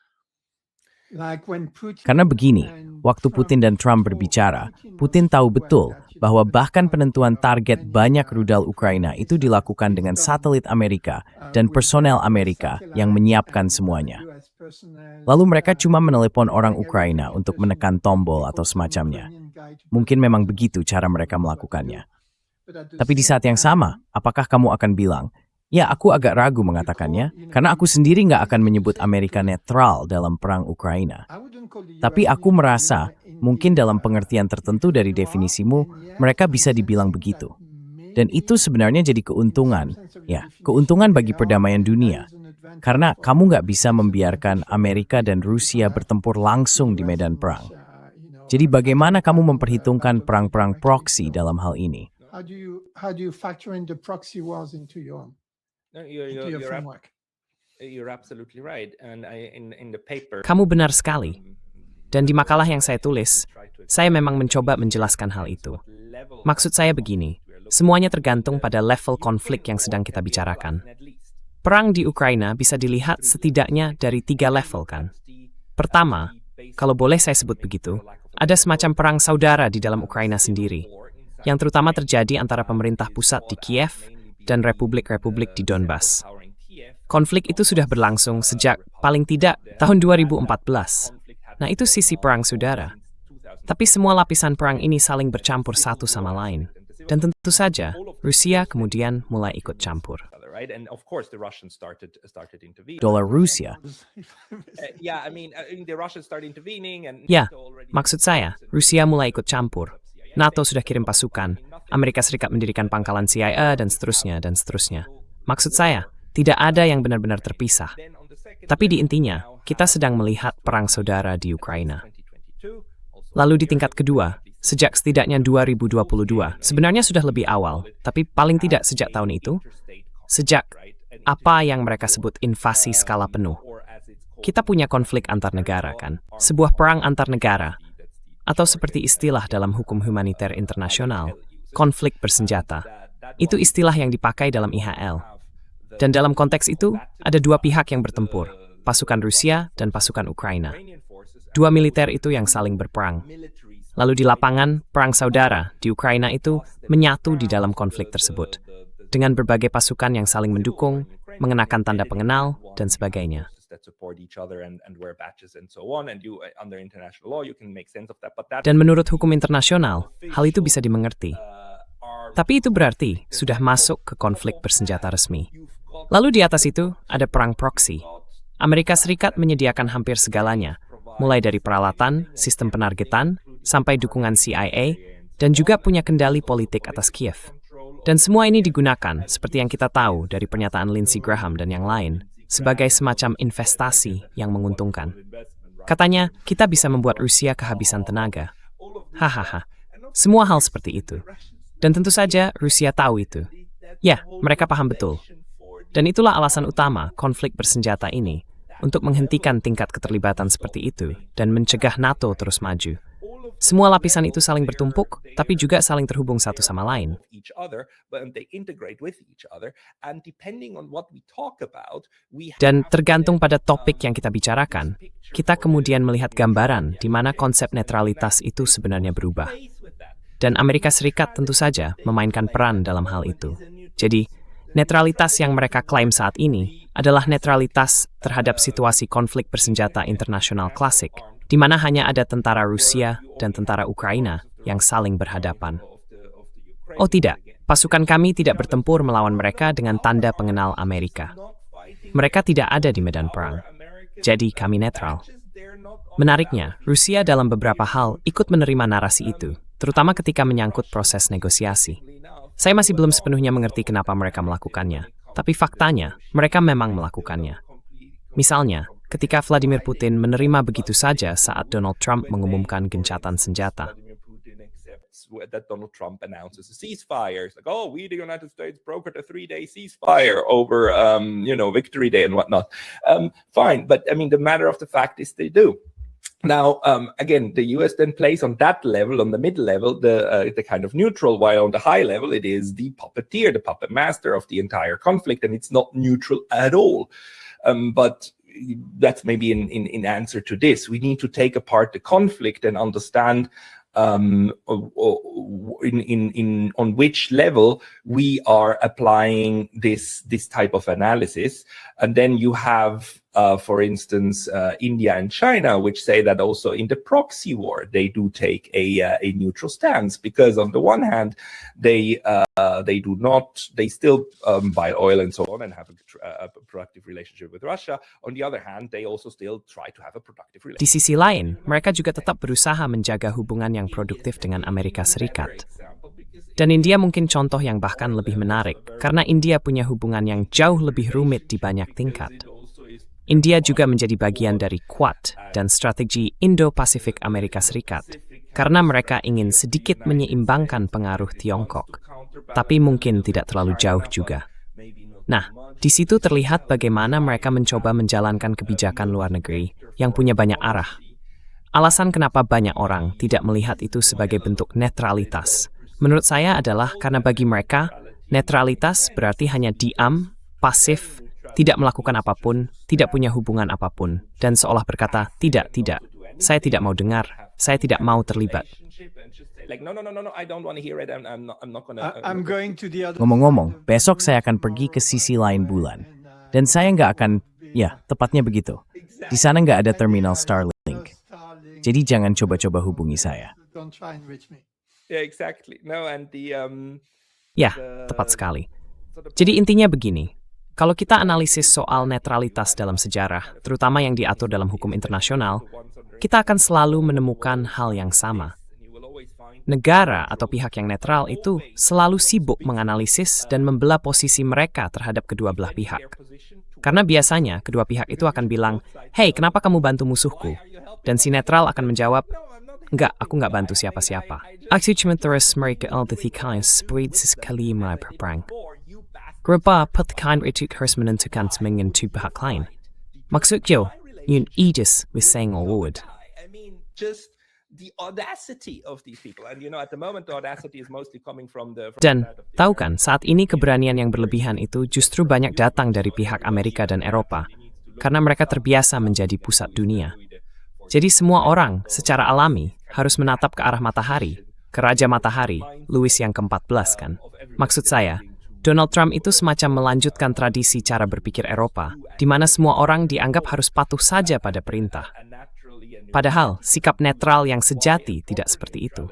like when Putin Karena begini, waktu Putin dan Trump berbicara, Putin tahu betul bahwa bahkan penentuan target banyak rudal Ukraina itu dilakukan dengan satelit Amerika dan personel Amerika yang menyiapkan semuanya. Lalu mereka cuma menelepon orang Ukraina untuk menekan tombol atau semacamnya. Mungkin memang begitu cara mereka melakukannya. Tapi di saat yang sama, apakah kamu akan bilang, ya, aku agak ragu mengatakannya, karena aku sendiri nggak akan menyebut Amerika netral dalam perang Ukraina. Tapi aku merasa, mungkin dalam pengertian tertentu dari definisimu, mereka bisa dibilang begitu. Dan itu sebenarnya jadi keuntungan, ya, keuntungan bagi perdamaian dunia. Karena kamu nggak bisa membiarkan Amerika dan Rusia bertempur langsung di medan perang. Jadi bagaimana kamu memperhitungkan perang-perang proksi dalam hal ini? How do you factor in the proxy wars into your No, framework? you're absolutely right. And in the paper, Kamu benar sekali. Dan di makalah yang saya tulis, saya memang mencoba menjelaskan hal itu. Maksud saya begini, semuanya tergantung pada level konflik yang sedang kita bicarakan. Perang di Ukraina bisa dilihat setidaknya dari 3 level kan. Pertama, kalau boleh saya sebut begitu, ada semacam perang saudara di dalam Ukraina sendiri, yang terutama terjadi antara pemerintah pusat di Kiev dan republik-republik di Donbas. Konflik itu sudah berlangsung sejak paling tidak tahun 2014. Nah, itu sisi perang saudara. Tapi semua lapisan perang ini saling bercampur satu sama lain. Dan tentu saja, Rusia kemudian mulai ikut campur. and of course the Russians started intervening. Dolar Rusia. Yeah, I mean, the Russians started intervening and Ya, NATO already- maksud saya, Rusia mulai ikut campur. NATO sudah kirim pasukan, Amerika Serikat mendirikan pangkalan CIA, dan seterusnya, dan seterusnya. Maksud saya, tidak ada yang benar-benar terpisah. Then on the second Tapi di level, intinya, now kita have sedang melihat perang saudara di Ukraina. 2022, also Lalu di tingkat kedua, sejak setidaknya 2022, sebenarnya sudah lebih awal, tapi paling tidak sejak tahun itu, sejak apa yang mereka sebut invasi skala penuh. or as it's called, Kita punya konflik antar negara kan, sebuah perang antar negara, atau seperti istilah dalam hukum humaniter internasional, konflik bersenjata. Itu istilah yang dipakai dalam IHL. Dan dalam konteks itu, ada dua pihak yang bertempur, pasukan Rusia dan pasukan Ukraina. Dua militer itu yang saling berperang. Lalu di lapangan, perang saudara di Ukraina itu menyatu di dalam konflik tersebut, dengan berbagai pasukan yang saling mendukung, mengenakan tanda pengenal, dan sebagainya. that support each other and wear badges and so on, and you under international law you can make sense of that, but that Dan menurut hukum internasional, hal itu bisa dimengerti. are Tapi itu berarti sudah masuk ke konflik bersenjata resmi. Lalu di atas itu ada perang proksi. Amerika Serikat menyediakan hampir segalanya, mulai dari peralatan, sistem penargetan, sampai dukungan CIA, dan juga punya kendali politik atas Kiev. Dan semua ini digunakan, seperti yang kita tahu dari pernyataan Lindsey Graham dan yang lain, sebagai semacam investasi yang menguntungkan. Katanya, kita bisa membuat Rusia kehabisan tenaga. Hahaha, semua hal seperti itu. Dan tentu saja Rusia tahu itu. Ya, mereka paham betul. Dan itulah alasan utama konflik bersenjata ini, untuk menghentikan tingkat keterlibatan seperti itu dan mencegah NATO terus maju. Semua lapisan itu saling bertumpuk, tapi juga saling terhubung satu sama lain. each other, but they integrate with each other, and depending on what we talk about, we Dan have tergantung pada topik yang kita bicarakan, kita kemudian melihat gambaran di mana konsep netralitas itu sebenarnya berubah. Dan Amerika Serikat tentu saja memainkan peran dalam hal itu. Jadi, netralitas yang mereka klaim saat ini adalah netralitas terhadap situasi konflik bersenjata internasional klasik, di mana hanya ada tentara Rusia dan tentara Ukraina yang saling berhadapan. Oh tidak, pasukan kami tidak bertempur melawan mereka dengan tanda pengenal Amerika. Mereka tidak ada di medan perang. Jadi kami netral. Menariknya, Rusia dalam beberapa hal ikut menerima narasi itu, terutama ketika menyangkut proses negosiasi. Saya masih belum sepenuhnya mengerti kenapa mereka melakukannya, tapi faktanya, mereka memang melakukannya. Misalnya, ketika Vladimir Putin menerima begitu saja saat Donald Trump mengumumkan gencatan senjata. that Donald Trump announces a ceasefire. It's like, oh, we, the United States, brokered a 3-day ceasefire over, Victory Day and whatnot. Fine, but I mean, the matter of the fact is they do. Now, again, the US then plays on that level, on the mid level, the kind of neutral, while on the high level, it is the puppeteer, the puppet master of the entire conflict, and it's not neutral at all. But that's maybe in answer to this. We need to take apart the conflict and understand on which level we are applying this type of analysis. And then you have, for instance, India and China, which say that also in the proxy war, they do take a neutral stance, because on the one hand, they still buy oil and so on and have a productive relationship with Russia. On the other hand, they also still try to have a productive relationship. Di sisi lain, mereka juga tetap berusaha menjaga hubungan yang produktif dengan Amerika Serikat. Dan India mungkin contoh yang bahkan lebih menarik, karena India punya hubungan yang jauh lebih rumit di banyak tingkat. India juga menjadi bagian dari Quad dan strategi Indo-Pasifik Amerika Serikat, karena mereka ingin sedikit menyeimbangkan pengaruh Tiongkok, tapi mungkin tidak terlalu jauh juga. Nah, di situ terlihat bagaimana mereka mencoba menjalankan kebijakan luar negeri yang punya banyak arah. Alasan kenapa banyak orang tidak melihat itu sebagai bentuk netralitas, menurut saya adalah karena bagi mereka, netralitas berarti hanya diam, pasif, tidak melakukan apapun, tidak punya hubungan apapun, dan seolah berkata, tidak, saya tidak mau dengar, saya tidak mau terlibat. Ngomong-ngomong, besok saya akan pergi ke sisi lain bulan. Dan saya nggak akan, tepatnya begitu. Di sana nggak ada terminal Starlink. Jadi jangan coba-coba hubungi saya. Ya, tepat sekali. Jadi intinya begini, kalau kita analisis soal netralitas dalam sejarah, terutama yang diatur dalam hukum internasional, kita akan selalu menemukan hal yang sama. Negara atau pihak yang netral itu selalu sibuk menganalisis dan membelah posisi mereka terhadap kedua belah pihak. Karena biasanya kedua pihak itu akan bilang, "Hey, kenapa kamu bantu musuhku?" Dan si netral akan menjawab, "Enggak, aku nggak bantu siapa-siapa. Aku cuma terus mereka LDTK seperti sekali mulai berperang." Kenapa petikain itu harus menentukan seminggu pihak lain? Maksudnya, yun ijus with saying all word. Dan, tahu kan, saat ini keberanian yang berlebihan itu justru banyak datang dari pihak Amerika dan Eropa, karena mereka terbiasa menjadi pusat dunia. Jadi semua orang, secara alami, harus menatap ke arah matahari, ke Raja Matahari, Louis yang ke-14 kan. Maksud saya, Donald Trump itu semacam melanjutkan tradisi cara berpikir Eropa, di mana semua orang dianggap harus patuh saja pada perintah. Padahal, sikap netral yang sejati tidak seperti itu.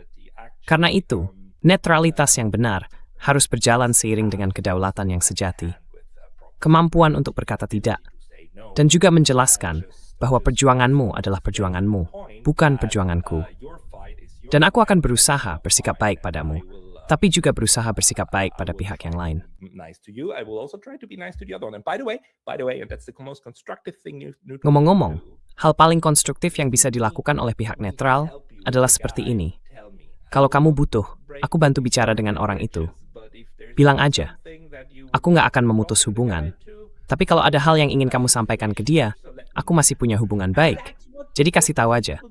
Karena itu, netralitas yang benar harus berjalan seiring dengan kedaulatan yang sejati. Kemampuan untuk berkata tidak, dan juga menjelaskan bahwa perjuanganmu adalah perjuanganmu, bukan perjuanganku. Dan aku akan berusaha bersikap baik padamu, tapi juga berusaha bersikap baik pada pihak yang lain. Ngomong-ngomong, hal paling konstruktif yang bisa dilakukan oleh pihak netral adalah seperti ini. Kalau kamu butuh, aku bantu bicara dengan orang itu. Bilang aja, aku nggak akan memutus hubungan. Tapi kalau ada hal yang ingin kamu sampaikan ke dia, aku masih punya hubungan baik. Jadi kasih tahu aja.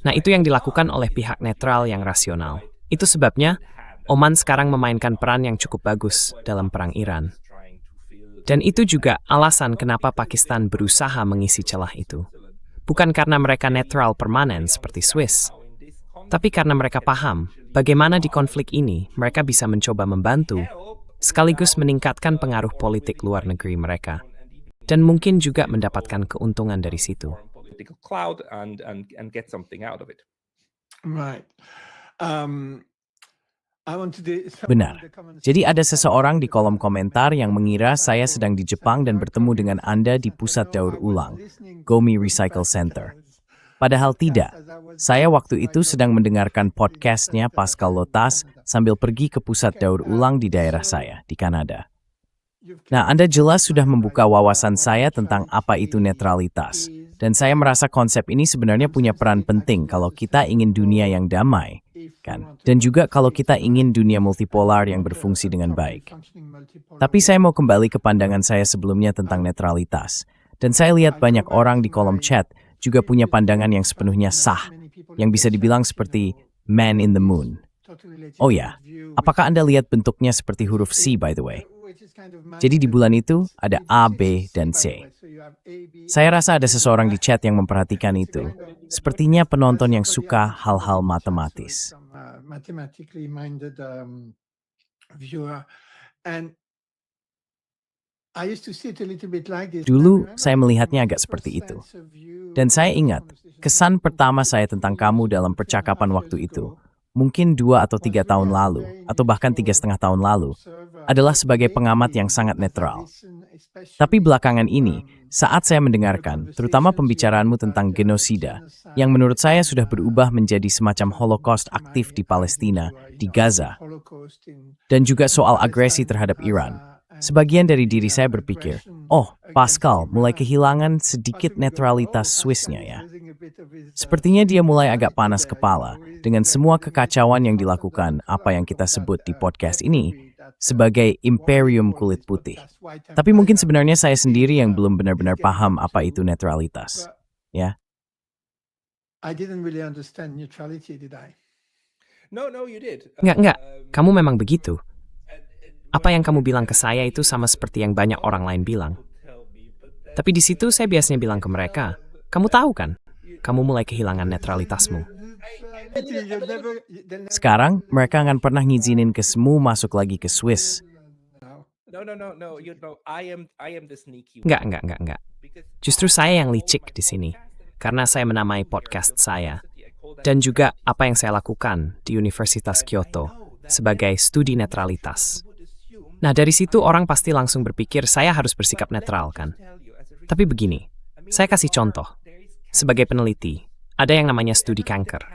Nah, itu yang dilakukan oleh pihak netral yang rasional. Itu sebabnya Oman sekarang memainkan peran yang cukup bagus dalam perang Iran. Dan itu juga alasan kenapa Pakistan berusaha mengisi celah itu. Bukan karena mereka netral permanen seperti Swiss, tapi karena mereka paham bagaimana di konflik ini mereka bisa mencoba membantu, sekaligus meningkatkan pengaruh politik luar negeri mereka, dan mungkin juga mendapatkan keuntungan dari situ. Right. Benar. Jadi ada seseorang di kolom komentar yang mengira saya sedang di Jepang dan bertemu dengan Anda di pusat daur ulang, Gomi Recycle Center. Padahal tidak. Saya waktu itu sedang mendengarkan podcastnya Pascal Lotas sambil pergi ke pusat daur ulang di daerah saya, di Kanada. Nah, Anda jelas sudah membuka wawasan saya tentang apa itu netralitas. Dan saya merasa konsep ini sebenarnya punya peran penting kalau kita ingin dunia yang damai. kan? Dan juga kalau kita ingin dunia multipolar yang berfungsi dengan baik. Tapi saya mau kembali ke pandangan saya sebelumnya tentang netralitas. Dan saya lihat banyak orang di kolom chat juga punya pandangan yang sepenuhnya sah, yang bisa dibilang seperti man in the moon. Oh ya, apakah Anda lihat bentuknya seperti huruf C by the way? Jadi di bulan itu ada A, B, dan C. Saya rasa ada seseorang di chat yang memperhatikan itu. Sepertinya penonton yang suka hal-hal matematis. Dulu saya melihatnya agak seperti itu. Dan saya ingat, kesan pertama saya tentang kamu dalam percakapan waktu itu, mungkin 2 atau 3 tahun lalu, atau bahkan 3,5 tahun lalu, adalah sebagai pengamat yang sangat netral. Tapi belakangan ini, saat saya mendengarkan, terutama pembicaraanmu tentang genosida, yang menurut saya sudah berubah menjadi semacam Holocaust aktif di Palestina, di Gaza, dan juga soal agresi terhadap Iran, sebagian dari diri saya berpikir, oh, Pascal mulai kehilangan sedikit netralitas Swissnya ya. Sepertinya dia mulai agak panas kepala dengan semua kekacauan yang dilakukan apa yang kita sebut di podcast ini sebagai imperium kulit putih. Tapi mungkin sebenarnya saya sendiri yang belum benar-benar paham apa itu netralitas. Ya. I didn't really understand neutrality, did I? No, you did. Enggak. Kamu memang begitu. Apa yang kamu bilang ke saya itu sama seperti yang banyak orang lain bilang. Tapi di situ saya biasanya bilang ke mereka, kamu tahu kan, kamu mulai kehilangan netralitasmu. Sekarang, mereka akan pernah ngizinin ke semua masuk lagi ke Swiss. No. You know, I am the sneaky one. Enggak. Justru saya yang licik di sini, karena saya menamai podcast saya. Dan juga apa yang saya lakukan di Universitas Kyoto sebagai studi netralitas. Nah, dari situ orang pasti langsung berpikir saya harus bersikap netral, kan? Tapi begini, saya kasih contoh. Sebagai peneliti, ada yang namanya studi kanker.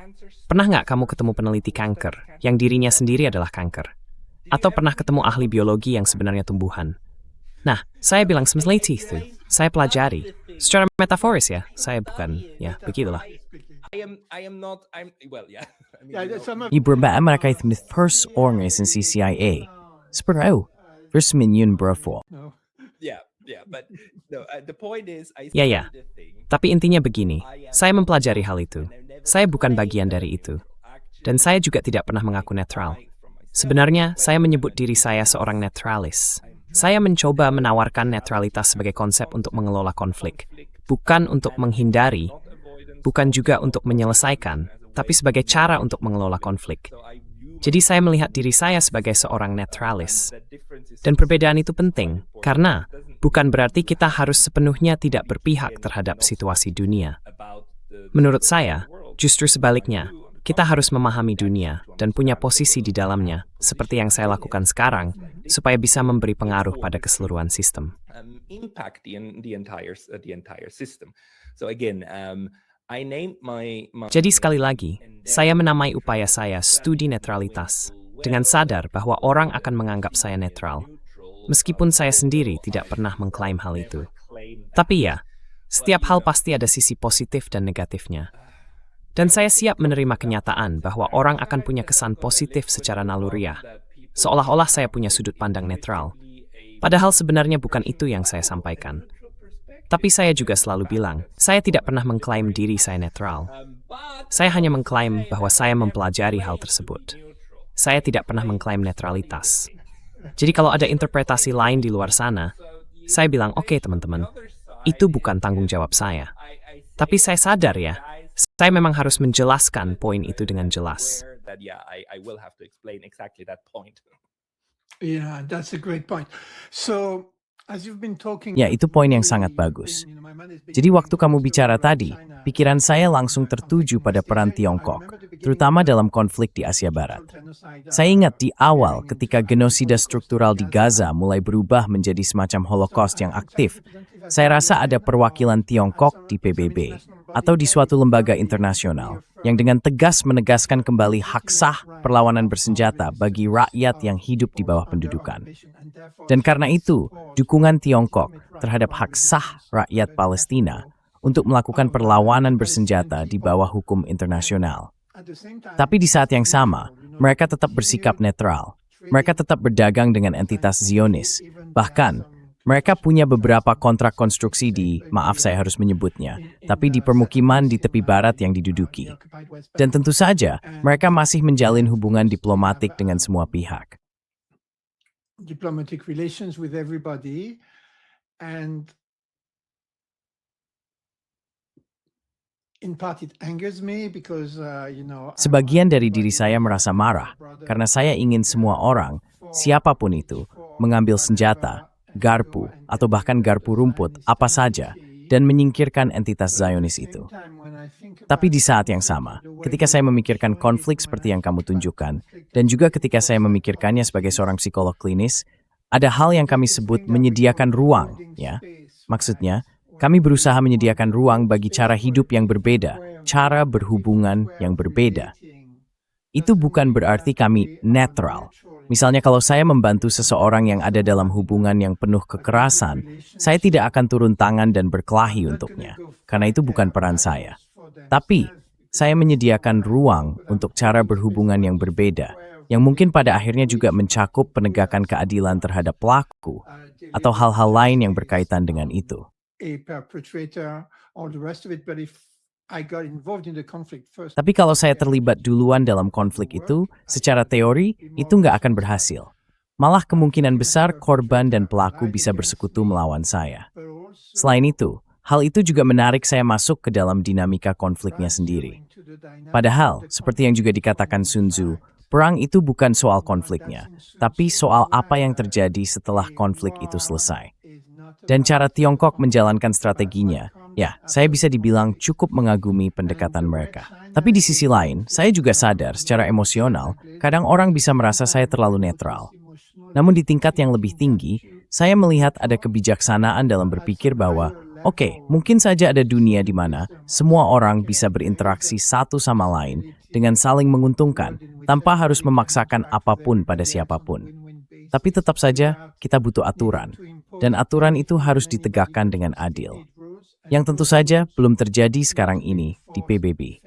Pernah nggak kamu ketemu peneliti kanker yang dirinya sendiri adalah kanker? Atau pernah ketemu ahli biologi yang sebenarnya tumbuhan? Nah, saya bilang semeliti itu. Saya pelajari. Secara metaforis ya, saya bukan, ya, begitulah. Ibrahim mereka itu the first orang in CIA. Seperti itu. Terus minyun berfo. But no, the point is, Ya. Tapi intinya begini, saya mempelajari hal itu. Saya bukan bagian dari itu. Dan saya juga tidak pernah mengaku netral. Sebenarnya, saya menyebut diri saya seorang netralis. Saya mencoba menawarkan netralitas sebagai konsep untuk mengelola konflik. Bukan untuk menghindari, bukan juga untuk menyelesaikan, tapi sebagai cara untuk mengelola konflik. Jadi saya melihat diri saya sebagai seorang netralis. Dan perbedaan itu penting, karena bukan berarti kita harus sepenuhnya tidak berpihak terhadap situasi dunia. Menurut saya, justru sebaliknya, kita harus memahami dunia dan punya posisi di dalamnya, seperti yang saya lakukan sekarang, supaya bisa memberi pengaruh pada keseluruhan sistem. Impact the entire system. So again, I named my Jadi sekali lagi, saya menamai upaya saya studi netralitas, dengan sadar bahwa orang akan menganggap saya netral, meskipun saya sendiri tidak pernah mengklaim hal itu. Tapi ya, setiap hal pasti ada sisi positif dan negatifnya. Dan saya siap menerima kenyataan bahwa orang akan punya kesan positif secara naluriah, seolah-olah saya punya sudut pandang netral. Padahal sebenarnya bukan itu yang saya sampaikan. Tapi saya juga selalu bilang, saya tidak pernah mengklaim diri saya netral. Saya hanya mengklaim bahwa saya mempelajari hal tersebut. Saya tidak pernah mengklaim netralitas. Jadi kalau ada interpretasi lain di luar sana, saya bilang, oke, teman-teman, itu bukan tanggung jawab saya. Tapi saya sadar ya, saya memang harus menjelaskan poin itu dengan jelas. Yeah, that's a great point. So, as you've been talking, Ya, itu poin yang sangat bagus. Jadi waktu kamu bicara tadi, pikiran saya langsung tertuju pada peran Tiongkok, terutama dalam konflik di Asia Barat. Saya ingat di awal ketika genosida struktural di Gaza mulai berubah menjadi semacam Holocaust yang aktif, saya rasa ada perwakilan Tiongkok di PBB atau di suatu lembaga internasional yang dengan tegas menegaskan kembali hak sah perlawanan bersenjata bagi rakyat yang hidup di bawah pendudukan. Dan karena itu, dukungan Tiongkok terhadap hak sah rakyat Palestina untuk melakukan perlawanan bersenjata di bawah hukum internasional Tapi di saat yang sama, mereka tetap bersikap netral. Mereka tetap berdagang dengan entitas Zionis. Bahkan, mereka punya beberapa kontrak konstruksi di, maaf saya harus menyebutnya, tapi di permukiman di tepi barat yang diduduki. Dan tentu saja, mereka masih menjalin hubungan diplomatik dengan semua pihak. Diplomatic relations with everybody, and in part it angers me because Sebagian dari diri saya merasa marah karena saya ingin semua orang, siapapun itu, mengambil senjata, garpu, atau bahkan garpu rumput, apa saja, dan menyingkirkan entitas Zionis itu. Tapi di saat yang sama, ketika saya memikirkan konflik seperti yang kamu tunjukkan, dan juga ketika saya memikirkannya sebagai seorang psikolog klinis, ada hal yang kami sebut menyediakan ruang, ya. Maksudnya, kami berusaha menyediakan ruang bagi cara hidup yang berbeda, cara berhubungan yang berbeda. Itu bukan berarti kami netral. Misalnya kalau saya membantu seseorang yang ada dalam hubungan yang penuh kekerasan, saya tidak akan turun tangan dan berkelahi untuknya, karena itu bukan peran saya. Tapi, saya menyediakan ruang untuk cara berhubungan yang berbeda, yang mungkin pada akhirnya juga mencakup penegakan keadilan terhadap pelaku, atau hal-hal lain yang berkaitan dengan itu. Tapi kalau saya terlibat duluan dalam konflik itu, secara teori, itu nggak akan berhasil. Malah kemungkinan besar korban dan pelaku bisa bersekutu melawan saya. Selain itu, hal itu juga menarik saya masuk ke dalam dinamika konfliknya sendiri. Padahal, seperti yang juga dikatakan Sun Tzu, perang itu bukan soal konfliknya, tapi soal apa yang terjadi setelah konflik itu selesai. Dan cara Tiongkok menjalankan strateginya, ya, saya bisa dibilang cukup mengagumi pendekatan mereka. Tapi di sisi lain, saya juga sadar secara emosional, kadang orang bisa merasa saya terlalu netral. Namun di tingkat yang lebih tinggi, saya melihat ada kebijaksanaan dalam berpikir bahwa, oke, mungkin saja ada dunia di mana semua orang bisa berinteraksi satu sama lain dengan saling menguntungkan, tanpa harus memaksakan apapun pada siapapun. Tapi tetap saja, kita butuh aturan. Dan aturan itu harus ditegakkan dengan adil. Yang tentu saja belum terjadi sekarang ini di PBB.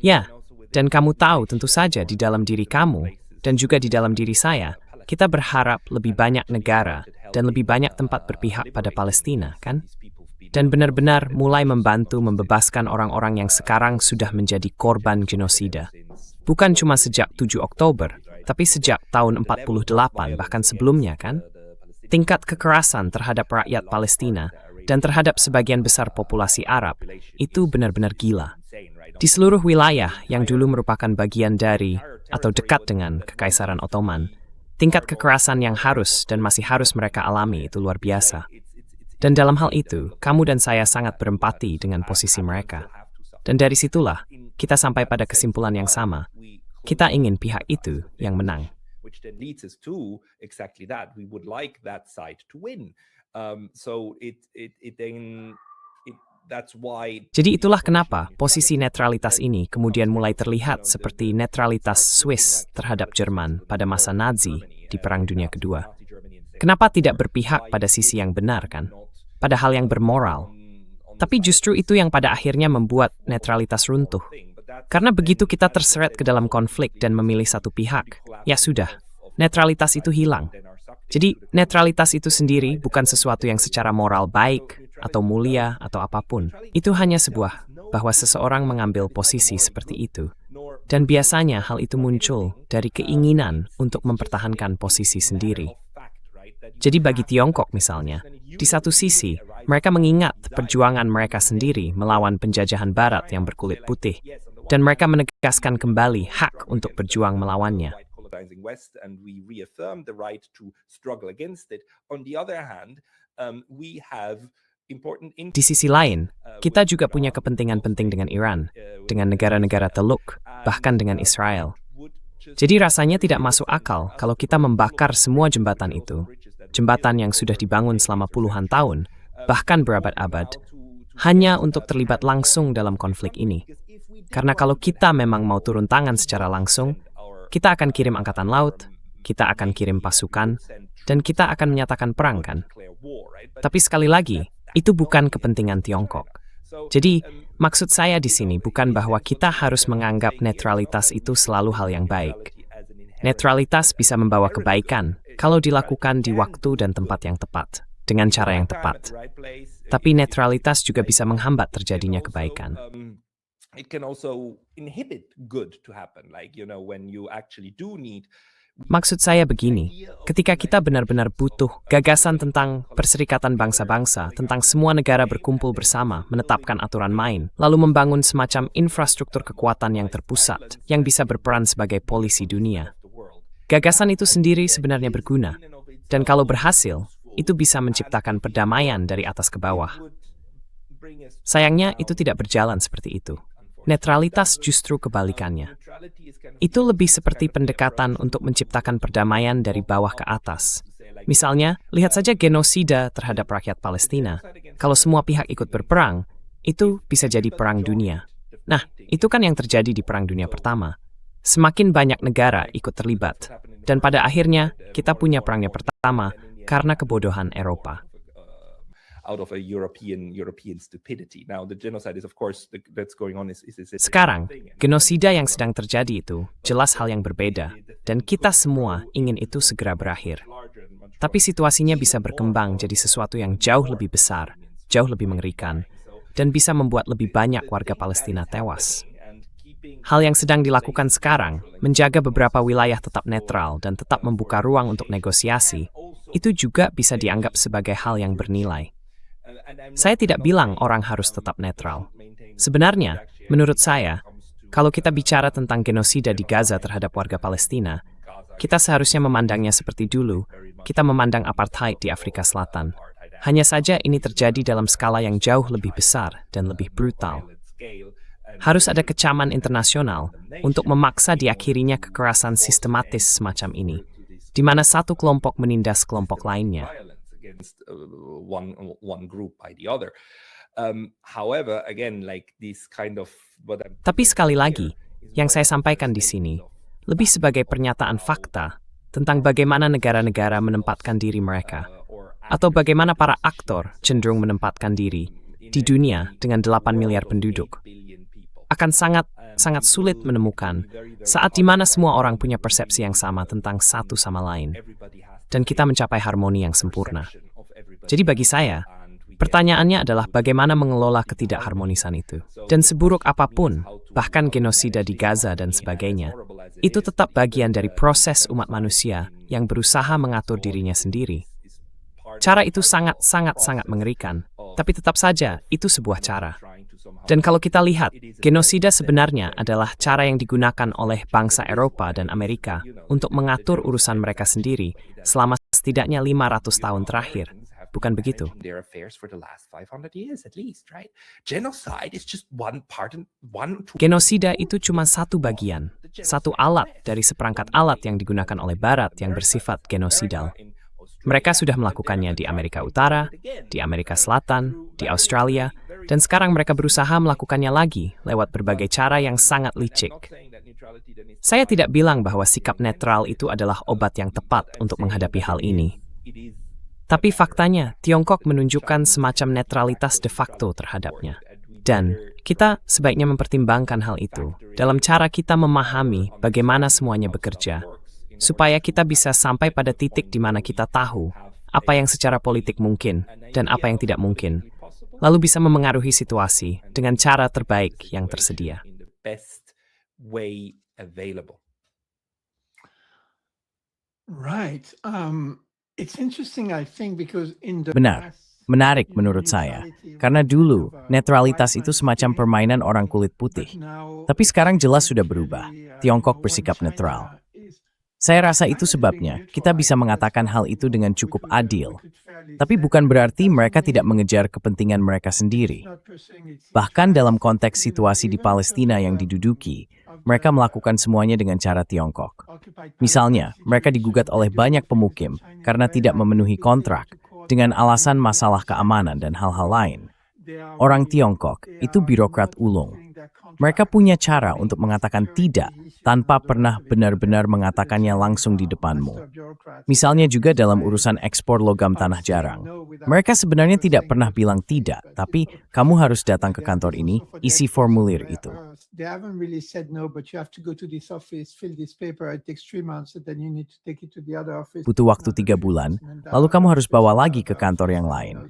Ya, dan kamu tahu tentu saja di dalam diri kamu, dan juga di dalam diri saya, kita berharap lebih banyak negara dan lebih banyak tempat berpihak pada Palestina, kan? Dan benar-benar mulai membantu membebaskan orang-orang yang sekarang sudah menjadi korban genosida. Bukan cuma sejak 7 Oktober, tapi sejak tahun 48 bahkan sebelumnya, kan? Tingkat kekerasan terhadap rakyat Palestina dan terhadap sebagian besar populasi Arab itu benar-benar gila. Di seluruh wilayah yang dulu merupakan bagian dari atau dekat dengan Kekaisaran Ottoman, tingkat kekerasan yang harus dan masih harus mereka alami itu luar biasa. Dan dalam hal itu, kamu dan saya sangat berempati dengan posisi mereka. Dan dari situlah, kita sampai pada kesimpulan yang sama. Kita ingin pihak itu yang menang. Jadi itulah kenapa posisi netralitas ini kemudian mulai terlihat seperti netralitas Swiss terhadap Jerman pada masa Nazi di Perang Dunia Kedua. Kenapa tidak berpihak pada sisi yang benar, kan? Pada hal yang bermoral. Tapi justru itu yang pada akhirnya membuat netralitas runtuh. Karena begitu kita terseret ke dalam konflik dan memilih satu pihak, ya sudah, netralitas itu hilang. Jadi, netralitas itu sendiri bukan sesuatu yang secara moral baik, atau mulia, atau apapun. Itu hanya sebuah, bahwa seseorang mengambil posisi seperti itu. Dan biasanya hal itu muncul dari keinginan untuk mempertahankan posisi sendiri. Jadi bagi Tiongkok misalnya, di satu sisi, mereka mengingat perjuangan mereka sendiri melawan penjajahan barat yang berkulit putih, dan mereka menegaskan kembali hak untuk berjuang melawannya. Di sisi lain, kita juga punya kepentingan penting dengan Iran, dengan negara-negara Teluk, bahkan dengan Israel. Jadi rasanya tidak masuk akal kalau kita membakar semua jembatan itu, jembatan yang sudah dibangun selama puluhan tahun, bahkan berabad-abad, hanya untuk terlibat langsung dalam konflik ini. Karena kalau kita memang mau turun tangan secara langsung, kita akan kirim angkatan laut, kita akan kirim pasukan, dan kita akan menyatakan perang kan? Tapi sekali lagi, itu bukan kepentingan Tiongkok. Jadi, maksud saya di sini bukan bahwa kita harus menganggap netralitas itu selalu hal yang baik. Netralitas bisa membawa kebaikan kalau dilakukan di waktu dan tempat yang tepat, dengan cara yang tepat. Tapi netralitas juga bisa menghambat terjadinya kebaikan. It can also inhibit good to happen, like when you actually do need. Maksud saya begini, ketika kita benar-benar butuh gagasan tentang perserikatan bangsa-bangsa, tentang semua negara berkumpul bersama, menetapkan aturan main, lalu membangun semacam infrastruktur kekuatan yang terpusat, yang bisa berperan sebagai polisi dunia. Gagasan itu sendiri sebenarnya berguna, dan kalau berhasil, itu bisa menciptakan perdamaian dari atas ke bawah. Sayangnya, itu tidak berjalan seperti itu. Netralitas justru kebalikannya. Itu lebih seperti pendekatan untuk menciptakan perdamaian dari bawah ke atas. Misalnya, lihat saja genosida terhadap rakyat Palestina. Kalau semua pihak ikut berperang, itu bisa jadi perang dunia. Nah, itu kan yang terjadi di Perang Dunia Pertama. Semakin banyak negara ikut terlibat. Dan pada akhirnya, kita punya perangnya pertama karena kebodohan Eropa. Out of a European stupidity. Now the genocide is of course that's going on is Sekarang, genosida yang sedang terjadi itu jelas hal yang berbeda, dan kita semua ingin itu segera berakhir. Tapi situasinya bisa berkembang jadi sesuatu yang jauh lebih besar, jauh lebih mengerikan, dan bisa membuat lebih banyak warga Palestina tewas. Hal yang sedang dilakukan sekarang, menjaga beberapa wilayah tetap netral dan tetap membuka ruang untuk negosiasi, itu juga bisa dianggap sebagai hal yang bernilai. Saya tidak bilang orang harus tetap netral. Sebenarnya, menurut saya, kalau kita bicara tentang genosida di Gaza terhadap warga Palestina, kita seharusnya memandangnya seperti dulu kita memandang apartheid di Afrika Selatan. Hanya saja ini terjadi dalam skala yang jauh lebih besar dan lebih brutal. Harus ada kecaman internasional untuk memaksa diakhirinya kekerasan sistematis semacam ini, di mana satu kelompok menindas kelompok lainnya. Against one group by the other. However, again, like this kind of. Tapi sekali lagi, yang saya sampaikan di sini lebih sebagai pernyataan fakta tentang bagaimana negara-negara menempatkan diri mereka, atau bagaimana para aktor cenderung menempatkan diri di dunia dengan 8 miliar penduduk. Akan sangat sulit menemukan saat di mana semua orang punya persepsi yang sama tentang satu sama lain, dan kita mencapai harmoni yang sempurna. Jadi bagi saya, pertanyaannya adalah bagaimana mengelola ketidakharmonisan itu. Dan seburuk apapun, bahkan genosida di Gaza dan sebagainya, itu tetap bagian dari proses umat manusia yang berusaha mengatur dirinya sendiri. Cara itu sangat mengerikan, tapi tetap saja itu sebuah cara. Dan kalau kita lihat, genosida sebenarnya adalah cara yang digunakan oleh bangsa Eropa dan Amerika untuk mengatur urusan mereka sendiri selama setidaknya 500 tahun terakhir. Bukan begitu? Genosida itu cuma satu bagian, satu alat dari seperangkat alat yang digunakan oleh Barat yang bersifat genosidal. Mereka sudah melakukannya di Amerika Utara, di Amerika Selatan, di Australia, dan sekarang mereka berusaha melakukannya lagi lewat berbagai cara yang sangat licik. Saya tidak bilang bahwa sikap netral itu adalah obat yang tepat untuk menghadapi hal ini. Tapi faktanya, Tiongkok menunjukkan semacam netralitas de facto terhadapnya. Dan kita sebaiknya mempertimbangkan hal itu dalam cara kita memahami bagaimana semuanya bekerja, supaya kita bisa sampai pada titik di mana kita tahu apa yang secara politik mungkin dan apa yang tidak mungkin, lalu bisa memengaruhi situasi dengan cara terbaik yang tersedia. Right. It's interesting, I think, because in the Benar. Menarik menurut saya, karena dulu netralitas itu semacam permainan orang kulit putih. Tapi sekarang jelas sudah berubah. Tiongkok bersikap netral. Saya rasa itu sebabnya kita bisa mengatakan hal itu dengan cukup adil. Tapi bukan berarti mereka tidak mengejar kepentingan mereka sendiri. Bahkan dalam konteks situasi di Palestina yang diduduki, mereka melakukan semuanya dengan cara Tiongkok. Misalnya, mereka digugat oleh banyak pemukim karena tidak memenuhi kontrak dengan alasan masalah keamanan dan hal-hal lain. Orang Tiongkok itu birokrat ulung. Mereka punya cara untuk mengatakan tidak tanpa pernah benar-benar mengatakannya langsung di depanmu. Misalnya juga dalam urusan ekspor logam tanah jarang. Mereka sebenarnya tidak pernah bilang tidak, tapi kamu harus datang ke kantor ini, isi formulir itu. Butuh waktu 3 bulan, lalu kamu harus bawa lagi ke kantor yang lain.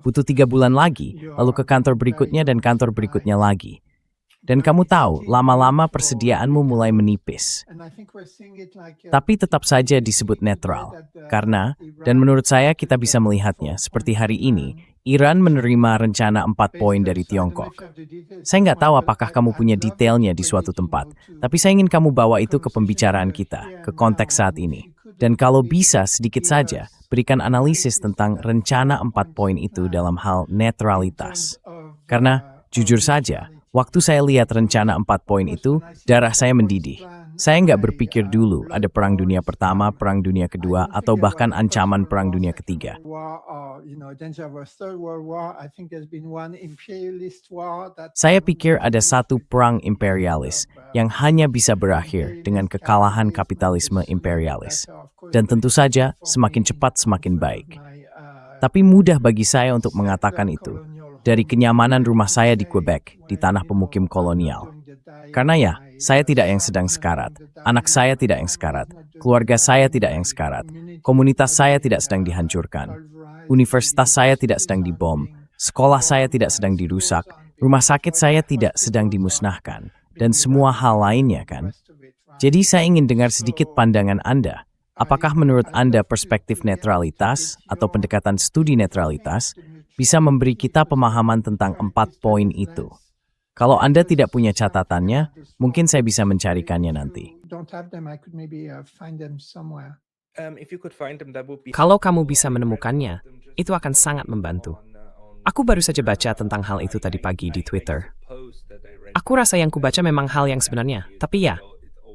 Butuh 3 bulan lagi, lalu ke kantor berikutnya dan kantor berikutnya lagi. Dan kamu tahu, lama-lama persediaanmu mulai menipis. Tapi tetap saja disebut netral. Karena, dan menurut saya kita bisa melihatnya, seperti hari ini, Iran menerima rencana 4 poin dari Tiongkok. Saya nggak tahu apakah kamu punya detailnya di suatu tempat, tapi saya ingin kamu bawa itu ke pembicaraan kita, ke konteks saat ini. Dan kalau bisa, sedikit saja, berikan analisis tentang rencana 4 poin itu dalam hal netralitas. Karena, jujur saja, waktu saya lihat rencana 4 poin itu, darah saya mendidih. Saya nggak berpikir dulu ada Perang Dunia Pertama, Perang Dunia Kedua, atau bahkan ancaman Perang Dunia Ketiga. Saya pikir ada satu perang imperialis yang hanya bisa berakhir dengan kekalahan kapitalisme imperialis. Dan tentu saja, semakin cepat semakin baik. Tapi mudah bagi saya untuk mengatakan itu. Dari kenyamanan rumah saya di Quebec, di tanah pemukim kolonial. Karena ya, saya tidak yang sedang sekarat, anak saya tidak yang sekarat, keluarga saya tidak yang sekarat, komunitas saya tidak sedang dihancurkan, universitas saya tidak sedang dibom, sekolah saya tidak sedang dirusak, rumah sakit saya tidak sedang dimusnahkan, dan semua hal lainnya kan. Jadi saya ingin dengar sedikit pandangan Anda. Apakah menurut Anda perspektif netralitas atau pendekatan studi netralitas bisa memberi kita pemahaman tentang 4 poin itu? Kalau Anda tidak punya catatannya, mungkin saya bisa mencarikannya nanti. Kalau kamu bisa menemukannya, itu akan sangat membantu. Aku baru saja baca tentang hal itu tadi pagi di Twitter. Aku rasa yang kubaca memang hal yang sebenarnya, tapi ya,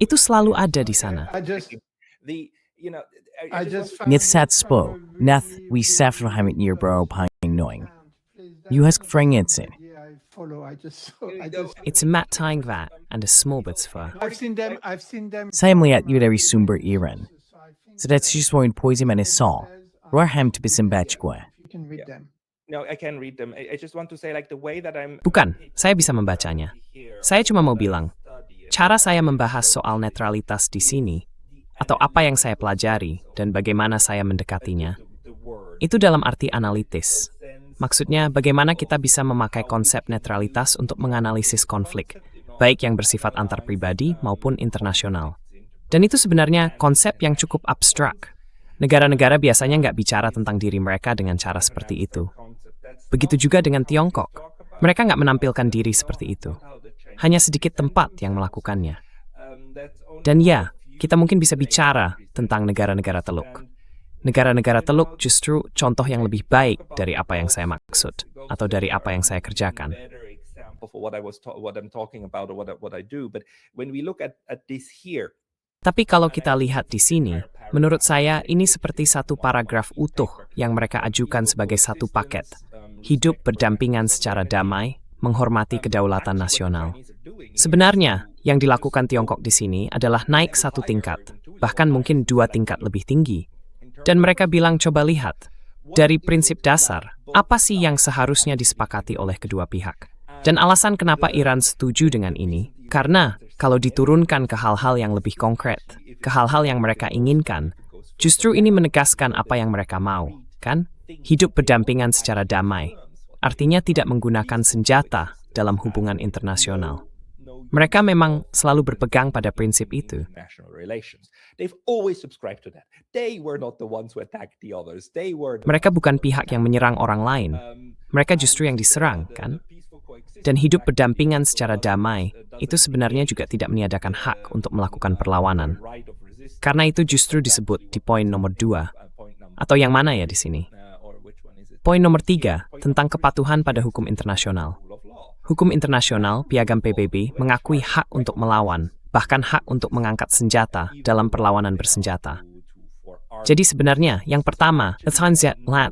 itu selalu ada di sana. Ngitsat spo, nath we safrahamit yerbro pang noing. Yuhask frangitsin. It's a mat tying that and a small bits for. Saya melihat you dari sumber Iran. Sedats juswoin poisim and isol. Roarham to bisimbach gue. No, I can read them. I just want to say like the way that I'm. Bukan, saya bisa membacanya. Saya cuma mau bilang, cara saya membahas soal netralitas di sini, atau apa yang saya pelajari dan bagaimana saya mendekatinya, itu dalam arti analitis. Maksudnya, bagaimana kita bisa memakai konsep netralitas untuk menganalisis konflik, baik yang bersifat antar pribadi maupun internasional. Dan itu sebenarnya konsep yang cukup abstrak. Negara-negara biasanya nggak bicara tentang diri mereka dengan cara seperti itu. Begitu juga dengan Tiongkok. Mereka nggak menampilkan diri seperti itu. Hanya sedikit tempat yang melakukannya. Dan ya, kita mungkin bisa bicara tentang negara-negara teluk. Negara-negara teluk justru contoh yang lebih baik dari apa yang saya maksud, atau dari apa yang saya kerjakan. Tapi kalau kita lihat di sini, menurut saya ini seperti satu paragraf utuh yang mereka ajukan sebagai satu paket. Hidup berdampingan secara damai, menghormati kedaulatan nasional. Sebenarnya, yang dilakukan Tiongkok di sini adalah naik satu tingkat, bahkan mungkin 2 tingkat lebih tinggi. Dan mereka bilang, coba lihat, dari prinsip dasar, apa sih yang seharusnya disepakati oleh kedua pihak? Dan alasan kenapa Iran setuju dengan ini, karena kalau diturunkan ke hal-hal yang lebih konkret, ke hal-hal yang mereka inginkan, justru ini menegaskan apa yang mereka mau, kan? Hidup berdampingan secara damai, artinya tidak menggunakan senjata dalam hubungan internasional. Mereka memang selalu berpegang pada prinsip itu. Mereka bukan pihak yang menyerang orang lain. Mereka justru yang diserang, kan? Dan hidup berdampingan secara damai, itu sebenarnya juga tidak meniadakan hak untuk melakukan perlawanan. Karena itu justru disebut di poin nomor 2. Atau yang mana ya di sini? Poin nomor 3, tentang kepatuhan pada hukum internasional. Hukum internasional, piagam PBB, mengakui hak untuk melawan, bahkan hak untuk mengangkat senjata dalam perlawanan bersenjata. Jadi sebenarnya, yang pertama,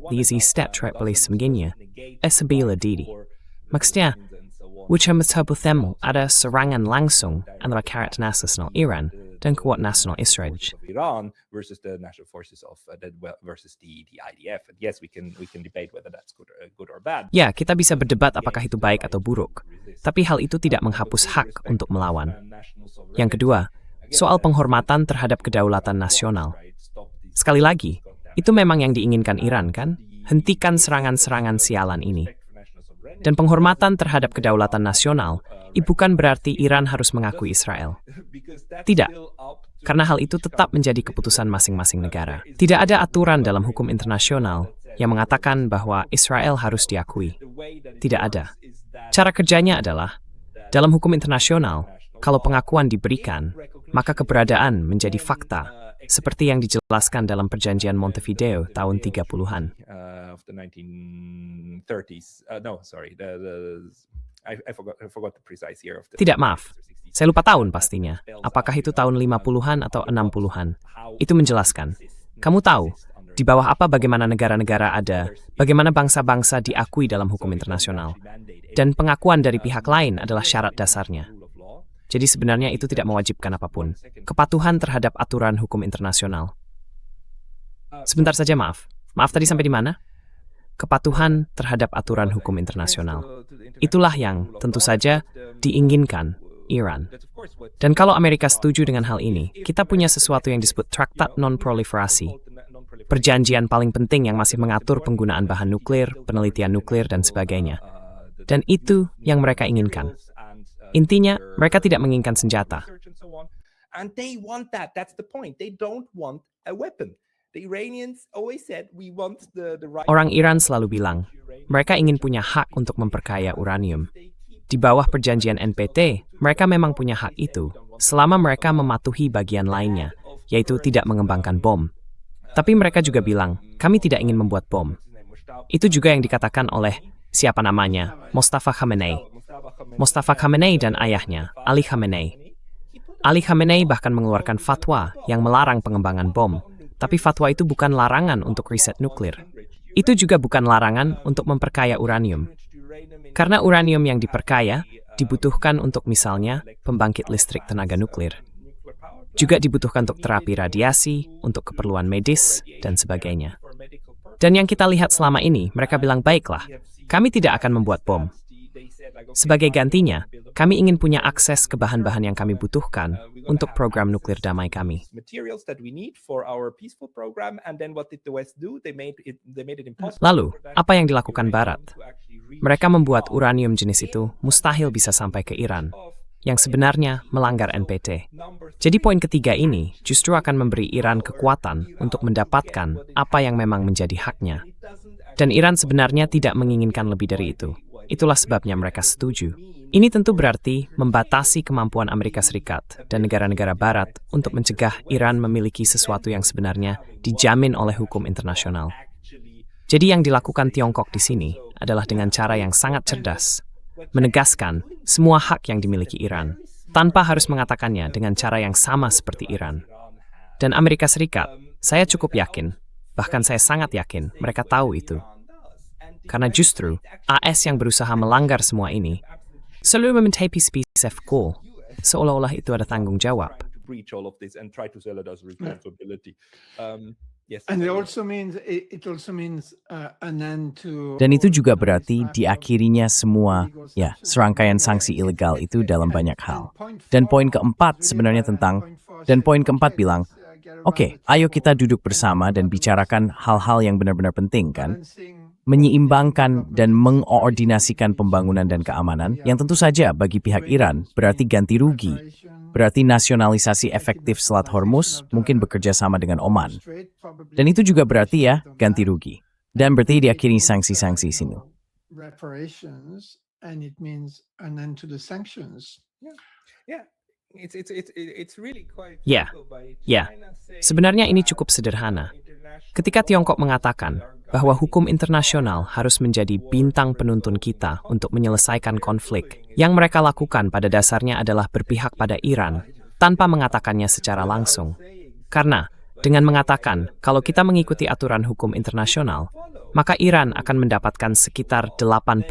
easy step track boleh sebagainya, sebila diri. Maksudnya, which bertemu ada serangan langsung antara Karet Nasional Iran dan Kuat Nasional Israel. Iran versus the national forces of versus the IDF. And yes, we can debate whether that's good or bad. Ya, kita bisa berdebat apakah itu baik atau buruk. Tapi hal itu tidak menghapus hak untuk melawan. Yang kedua, soal penghormatan terhadap kedaulatan nasional. Sekali lagi, itu memang yang diinginkan Iran, kan? Hentikan serangan-serangan sialan ini. Dan penghormatan terhadap kedaulatan nasional, bukan berarti Iran harus mengakui Israel. Tidak, karena hal itu tetap menjadi keputusan masing-masing negara. Tidak ada aturan dalam hukum internasional yang mengatakan bahwa Israel harus diakui. Tidak ada. Cara kerjanya adalah, dalam hukum internasional, kalau pengakuan diberikan, maka keberadaan menjadi fakta, seperti yang dijelaskan dalam perjanjian Montevideo tahun 30-an. Of the 1930s. No, sorry. I forgot the precise year of the. Tidak, maaf. Saya lupa tahun pastinya. Apakah itu tahun 50-an atau 60-an? Itu menjelaskan. Kamu tahu, di bawah apa bagaimana negara-negara ada, bagaimana bangsa-bangsa diakui dalam hukum internasional. Dan pengakuan dari pihak lain adalah syarat dasarnya. Jadi sebenarnya itu tidak mewajibkan apapun. Kepatuhan terhadap aturan hukum internasional. Sebentar saja, maaf. Maaf, tadi sampai di mana? Kepatuhan terhadap aturan hukum internasional. Itulah yang tentu saja diinginkan Iran. Dan kalau Amerika setuju dengan hal ini, kita punya sesuatu yang disebut Traktat Non-Proliferasi. Perjanjian paling penting yang masih mengatur penggunaan bahan nuklir, penelitian nuklir, dan sebagainya. Dan itu yang mereka inginkan. Intinya, mereka tidak menginginkan senjata. And they want that. That's the point. They don't want a weapon. The Iranians always said we want the right. Orang Iran selalu bilang, mereka ingin punya hak untuk memperkaya uranium. Di bawah perjanjian NPT, mereka memang punya hak itu, selama mereka mematuhi bagian lainnya, yaitu tidak mengembangkan bom. Tapi mereka juga bilang, kami tidak ingin membuat bom. Itu juga yang dikatakan oleh, siapa namanya, Mustafa Khamenei. Mustafa Khamenei dan ayahnya, Ali Khamenei. Ali Khamenei bahkan mengeluarkan fatwa yang melarang pengembangan bom. Tapi fatwa itu bukan larangan untuk riset nuklir. Itu juga bukan larangan untuk memperkaya uranium. Karena uranium yang diperkaya dibutuhkan untuk misalnya pembangkit listrik tenaga nuklir. Juga dibutuhkan untuk terapi radiasi, untuk keperluan medis, dan sebagainya. Dan yang kita lihat selama ini, mereka bilang, baiklah, kami tidak akan membuat bom. Sebagai gantinya, kami ingin punya akses ke bahan-bahan yang kami butuhkan untuk program nuklir damai kami. Lalu, apa yang dilakukan Barat? Mereka membuat uranium jenis itu mustahil bisa sampai ke Iran, yang sebenarnya melanggar NPT. Jadi poin ketiga ini justru akan memberi Iran kekuatan untuk mendapatkan apa yang memang menjadi haknya. Dan Iran sebenarnya tidak menginginkan lebih dari itu. Itulah sebabnya mereka setuju. Ini tentu berarti membatasi kemampuan Amerika Serikat dan negara-negara Barat untuk mencegah Iran memiliki sesuatu yang sebenarnya dijamin oleh hukum internasional. Jadi yang dilakukan Tiongkok di sini adalah dengan cara yang sangat cerdas, menegaskan semua hak yang dimiliki Iran, tanpa harus mengatakannya dengan cara yang sama seperti Iran. Dan Amerika Serikat, saya cukup yakin, bahkan saya sangat yakin mereka tahu itu. Karena justru AS yang berusaha melanggar semua ini selalu meminta PCF Call, seolah-olah itu ada tanggung jawab. Dan itu juga berarti diakhirinya semua serangkaian sanksi ilegal itu dalam banyak hal. Dan poin keempat sebenarnya bilang, oke, ayo kita duduk bersama dan bicarakan hal-hal yang benar-benar penting, kan? Menyeimbangkan dan mengoordinasikan pembangunan dan keamanan yang tentu saja bagi pihak Iran berarti ganti rugi, berarti nasionalisasi efektif Selat Hormuz mungkin bekerja sama dengan Oman. Dan itu juga berarti ganti rugi. Dan berarti diakhiri sanksi-sanksi sini. Sebenarnya ini cukup sederhana. Ketika Tiongkok mengatakan bahwa hukum internasional harus menjadi bintang penuntun kita untuk menyelesaikan konflik, yang mereka lakukan pada dasarnya adalah berpihak pada Iran tanpa mengatakannya secara langsung. Karena dengan mengatakan kalau kita mengikuti aturan hukum internasional, maka Iran akan mendapatkan sekitar 80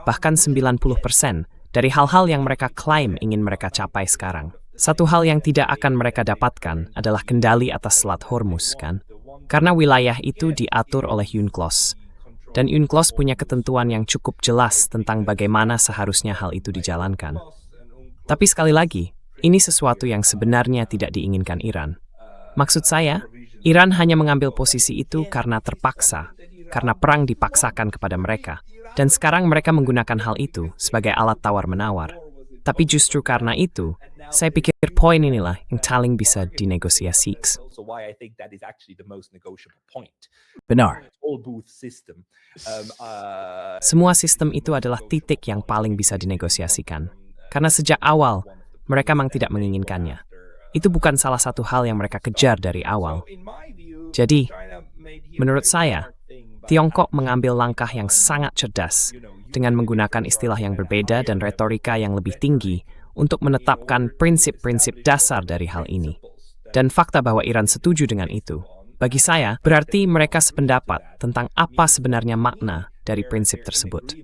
bahkan 90% dari hal-hal yang mereka klaim ingin mereka capai sekarang. Satu hal yang tidak akan mereka dapatkan adalah kendali atas Selat Hormuz, kan? Karena wilayah itu diatur oleh UNCLOS. Dan UNCLOS punya ketentuan yang cukup jelas tentang bagaimana seharusnya hal itu dijalankan. Tapi sekali lagi, ini sesuatu yang sebenarnya tidak diinginkan Iran. Maksud saya, Iran hanya mengambil posisi itu karena terpaksa, karena perang dipaksakan kepada mereka. Dan sekarang mereka menggunakan hal itu sebagai alat tawar-menawar. Tapi justru karena itu, saya pikir poin inilah yang paling bisa dinegosiasi. Benar. Semua sistem itu adalah titik yang paling bisa dinegosiasikan. Karena sejak awal, mereka memang tidak menginginkannya. Itu bukan salah satu hal yang mereka kejar dari awal. Jadi, menurut saya, Tiongkok mengambil langkah yang sangat cerdas dengan menggunakan istilah yang berbeda dan retorika yang lebih tinggi untuk menetapkan prinsip-prinsip dasar dari hal ini. Dan fakta bahwa Iran setuju dengan itu, bagi saya, berarti mereka sependapat tentang apa sebenarnya makna dari prinsip tersebut.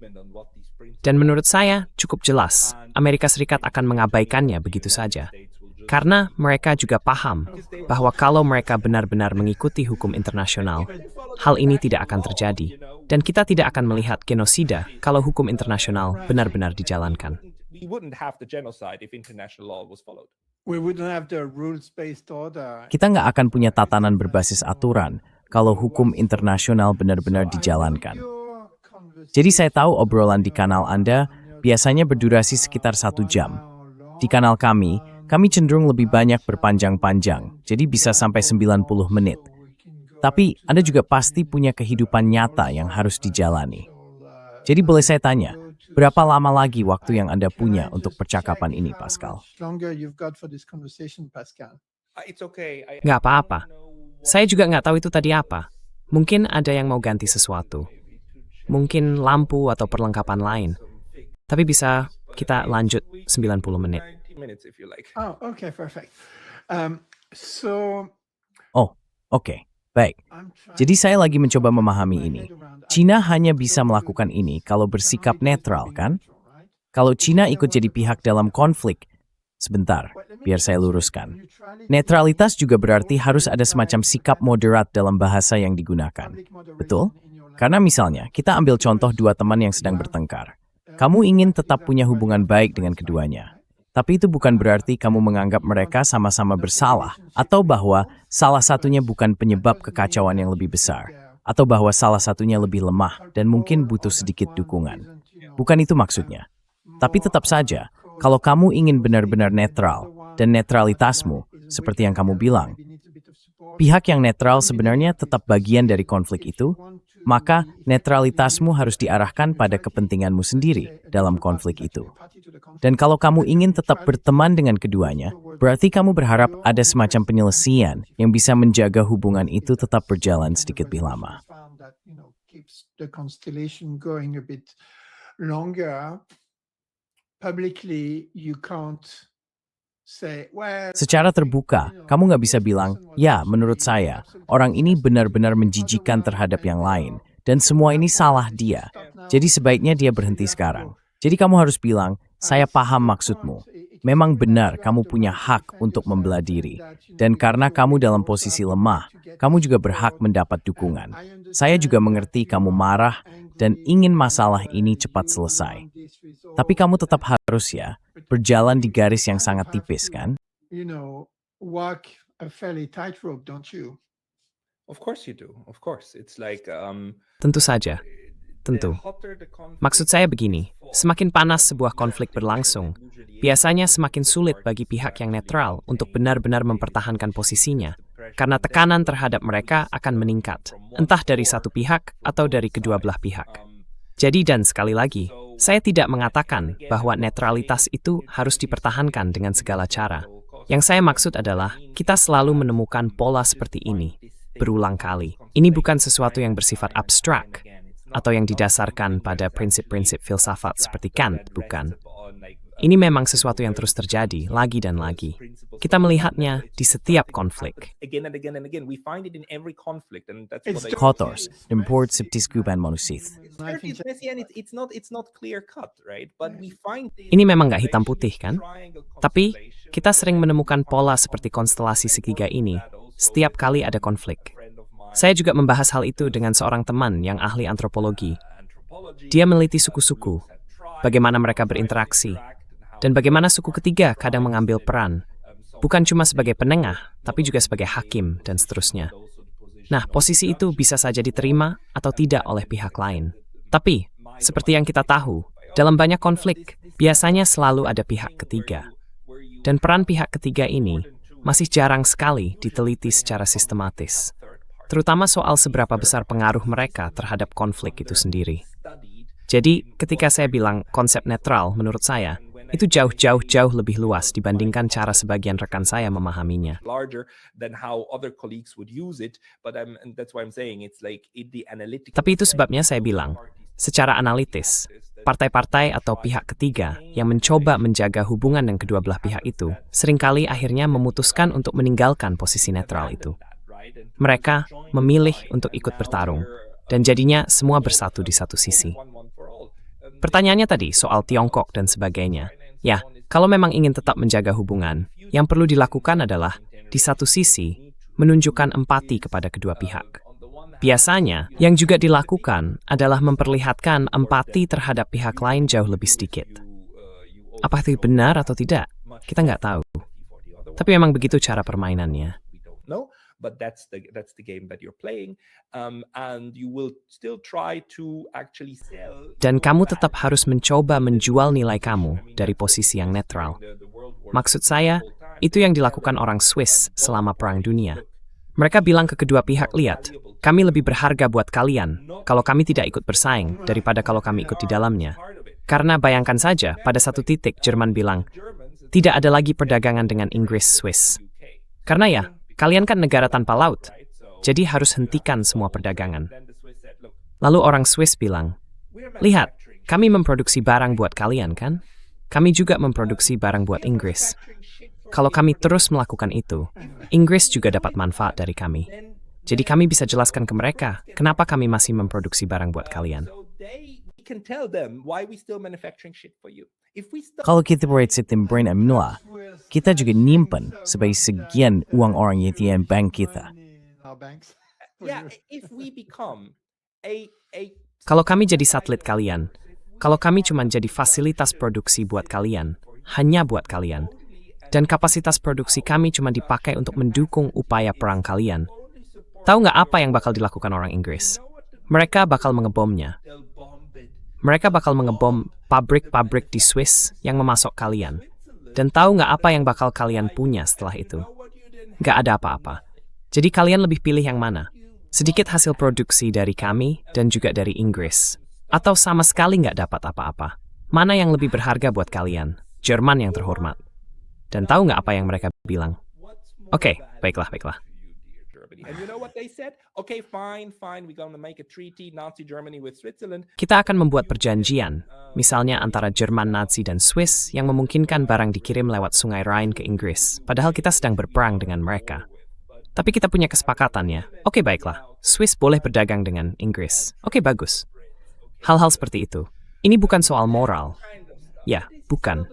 Dan menurut saya, cukup jelas, Amerika Serikat akan mengabaikannya begitu saja. Karena mereka juga paham bahwa kalau mereka benar-benar mengikuti hukum internasional, hal ini tidak akan terjadi. Dan kita tidak akan melihat genosida kalau hukum internasional benar-benar dijalankan. Kita nggak akan punya tatanan berbasis aturan kalau hukum internasional benar-benar dijalankan. Jadi saya tahu obrolan di kanal Anda biasanya berdurasi sekitar 1 jam. Di kanal kami cenderung lebih banyak berpanjang-panjang, jadi bisa sampai 90 menit. Tapi Anda juga pasti punya kehidupan nyata yang harus dijalani. Jadi boleh saya tanya, berapa lama lagi waktu yang Anda punya untuk percakapan ini, Pascal? Nggak apa-apa. Saya juga nggak tahu itu tadi apa. Mungkin ada yang mau ganti sesuatu. Mungkin lampu atau perlengkapan lain. Tapi bisa kita lanjut 90 menit. Oh, okay, perfect. Oke, baik. Jadi saya lagi mencoba memahami ini. Cina hanya bisa melakukan ini kalau bersikap netral, kan? Kalau Cina ikut jadi pihak dalam konflik, sebentar, biar saya luruskan. Netralitas juga berarti harus ada semacam sikap moderat dalam bahasa yang digunakan. Betul? Karena misalnya, kita ambil contoh 2 teman yang sedang bertengkar. Kamu ingin tetap punya hubungan baik dengan keduanya. Tapi itu bukan berarti kamu menganggap mereka sama-sama bersalah, atau bahwa salah satunya bukan penyebab kekacauan yang lebih besar, atau bahwa salah satunya lebih lemah dan mungkin butuh sedikit dukungan. Bukan itu maksudnya. Tapi tetap saja, kalau kamu ingin benar-benar netral, dan netralitasmu, seperti yang kamu bilang, pihak yang netral sebenarnya tetap bagian dari konflik itu, maka netralitasmu harus diarahkan pada kepentinganmu sendiri dalam konflik itu. Dan kalau kamu ingin tetap berteman dengan keduanya, berarti kamu berharap ada semacam penyelesaian yang bisa menjaga hubungan itu tetap berjalan sedikit lebih lama. Secara terbuka, kamu nggak bisa bilang, ya menurut saya, orang ini benar-benar menjijikan terhadap yang lain, dan semua ini salah dia. Jadi sebaiknya dia berhenti sekarang. Jadi kamu harus bilang, saya paham maksudmu. Memang benar kamu punya hak untuk membela diri. Dan karena kamu dalam posisi lemah, kamu juga berhak mendapat dukungan. Saya juga mengerti kamu marah dan ingin masalah ini cepat selesai. Tapi kamu tetap harus ya, berjalan di garis yang sangat tipis, kan? Tentu saja. Tentu. Maksud saya begini, semakin panas sebuah konflik berlangsung, biasanya semakin sulit bagi pihak yang netral untuk benar-benar mempertahankan posisinya, karena tekanan terhadap mereka akan meningkat, entah dari satu pihak atau dari kedua belah pihak. Jadi dan sekali lagi, saya tidak mengatakan bahwa netralitas itu harus dipertahankan dengan segala cara. Yang saya maksud adalah, kita selalu menemukan pola seperti ini, berulang kali. Ini bukan sesuatu yang bersifat abstrak, atau yang didasarkan pada prinsip-prinsip filsafat seperti Kant, bukan. Ini memang sesuatu yang terus terjadi, lagi dan lagi. Kita melihatnya di setiap konflik. Kotos, dan Port Septiskupan Manusith. dirty, it's messy, and it's not clear cut, right? But we find Ini memang nggak hitam putih kan? Tapi kita sering menemukan pola seperti konstelasi segitiga ini setiap kali ada konflik. Saya juga membahas hal itu dengan seorang teman yang ahli antropologi. Dia meneliti suku-suku, bagaimana mereka berinteraksi, dan bagaimana suku ketiga kadang mengambil peran, bukan cuma sebagai penengah, tapi juga sebagai hakim, dan seterusnya. Nah, posisi itu bisa saja diterima atau tidak oleh pihak lain. Tapi, seperti yang kita tahu, dalam banyak konflik, biasanya selalu ada pihak ketiga. Dan peran pihak ketiga ini masih jarang sekali diteliti secara sistematis, terutama soal seberapa besar pengaruh mereka terhadap konflik itu sendiri. Jadi, ketika saya bilang konsep netral, menurut saya, itu jauh lebih luas dibandingkan cara sebagian rekan saya memahaminya. Tapi itu sebabnya saya bilang, secara analitis, partai-partai atau pihak ketiga yang mencoba menjaga hubungan dengan kedua belah pihak itu seringkali akhirnya memutuskan untuk meninggalkan posisi netral itu. Mereka memilih untuk ikut bertarung, dan jadinya semua bersatu di satu sisi. Pertanyaannya tadi soal Tiongkok dan sebagainya. Ya, kalau memang ingin tetap menjaga hubungan, yang perlu dilakukan adalah, di satu sisi, menunjukkan empati kepada kedua pihak. Biasanya, yang juga dilakukan adalah memperlihatkan empati terhadap pihak lain jauh lebih sedikit. Apa itu benar atau tidak? Kita nggak tahu. Tapi memang begitu cara permainannya. But that's the game that you're playing, and you will still try to actually sell. Dan kamu tetap harus mencoba menjual nilai kamu dari posisi yang netral. Maksud saya, itu yang dilakukan orang Swiss selama Perang Dunia. Mereka bilang ke kedua pihak, lihat, kami lebih berharga buat kalian kalau kami tidak ikut bersaing daripada kalau kami ikut di dalamnya. Karena bayangkan saja, pada satu titik Jerman bilang, tidak ada lagi perdagangan dengan Inggris-Swiss. Karena ya, kalian kan negara tanpa laut, jadi harus hentikan semua perdagangan. Lalu orang Swiss bilang, lihat, kami memproduksi barang buat kalian kan? Kami juga memproduksi barang buat Inggris. Kalau kami terus melakukan itu, Inggris juga dapat manfaat dari kami. Jadi kami bisa jelaskan ke mereka, kenapa kami masih memproduksi barang buat kalian. Kalau kita proyek sistem brain aminula, kita juga nyimpen sebagai sekian uang orang ATM bank kita. Kalau kami jadi satelit kalian, kalau kami cuma jadi fasilitas produksi buat kalian, hanya buat kalian, dan kapasitas produksi kami cuma dipakai untuk mendukung upaya perang kalian, tahu nggak apa yang bakal dilakukan orang Inggris? Mereka bakal mengebomnya. Mereka bakal mengebom pabrik-pabrik di Swiss yang memasok kalian. Dan tahu nggak apa yang bakal kalian punya setelah itu? Nggak ada apa-apa. Jadi kalian lebih pilih yang mana? Sedikit hasil produksi dari kami dan juga dari Inggris. Atau sama sekali nggak dapat apa-apa? Mana yang lebih berharga buat kalian? Jerman yang terhormat. Dan tahu nggak apa yang mereka bilang? Oke, baiklah. And you know what they said? Okay, fine, we're going to make a treaty, Nazi Germany with Switzerland. Kita akan membuat perjanjian, misalnya antara Jerman Nazi dan Swiss yang memungkinkan barang dikirim lewat Sungai Rhine ke Inggris, padahal kita sedang berperang dengan mereka. Tapi kita punya kesepakatan ya. Oke, baiklah. Swiss boleh berdagang dengan Inggris. Oke, bagus. Hal-hal seperti itu. Ini bukan soal moral. Ya, bukan.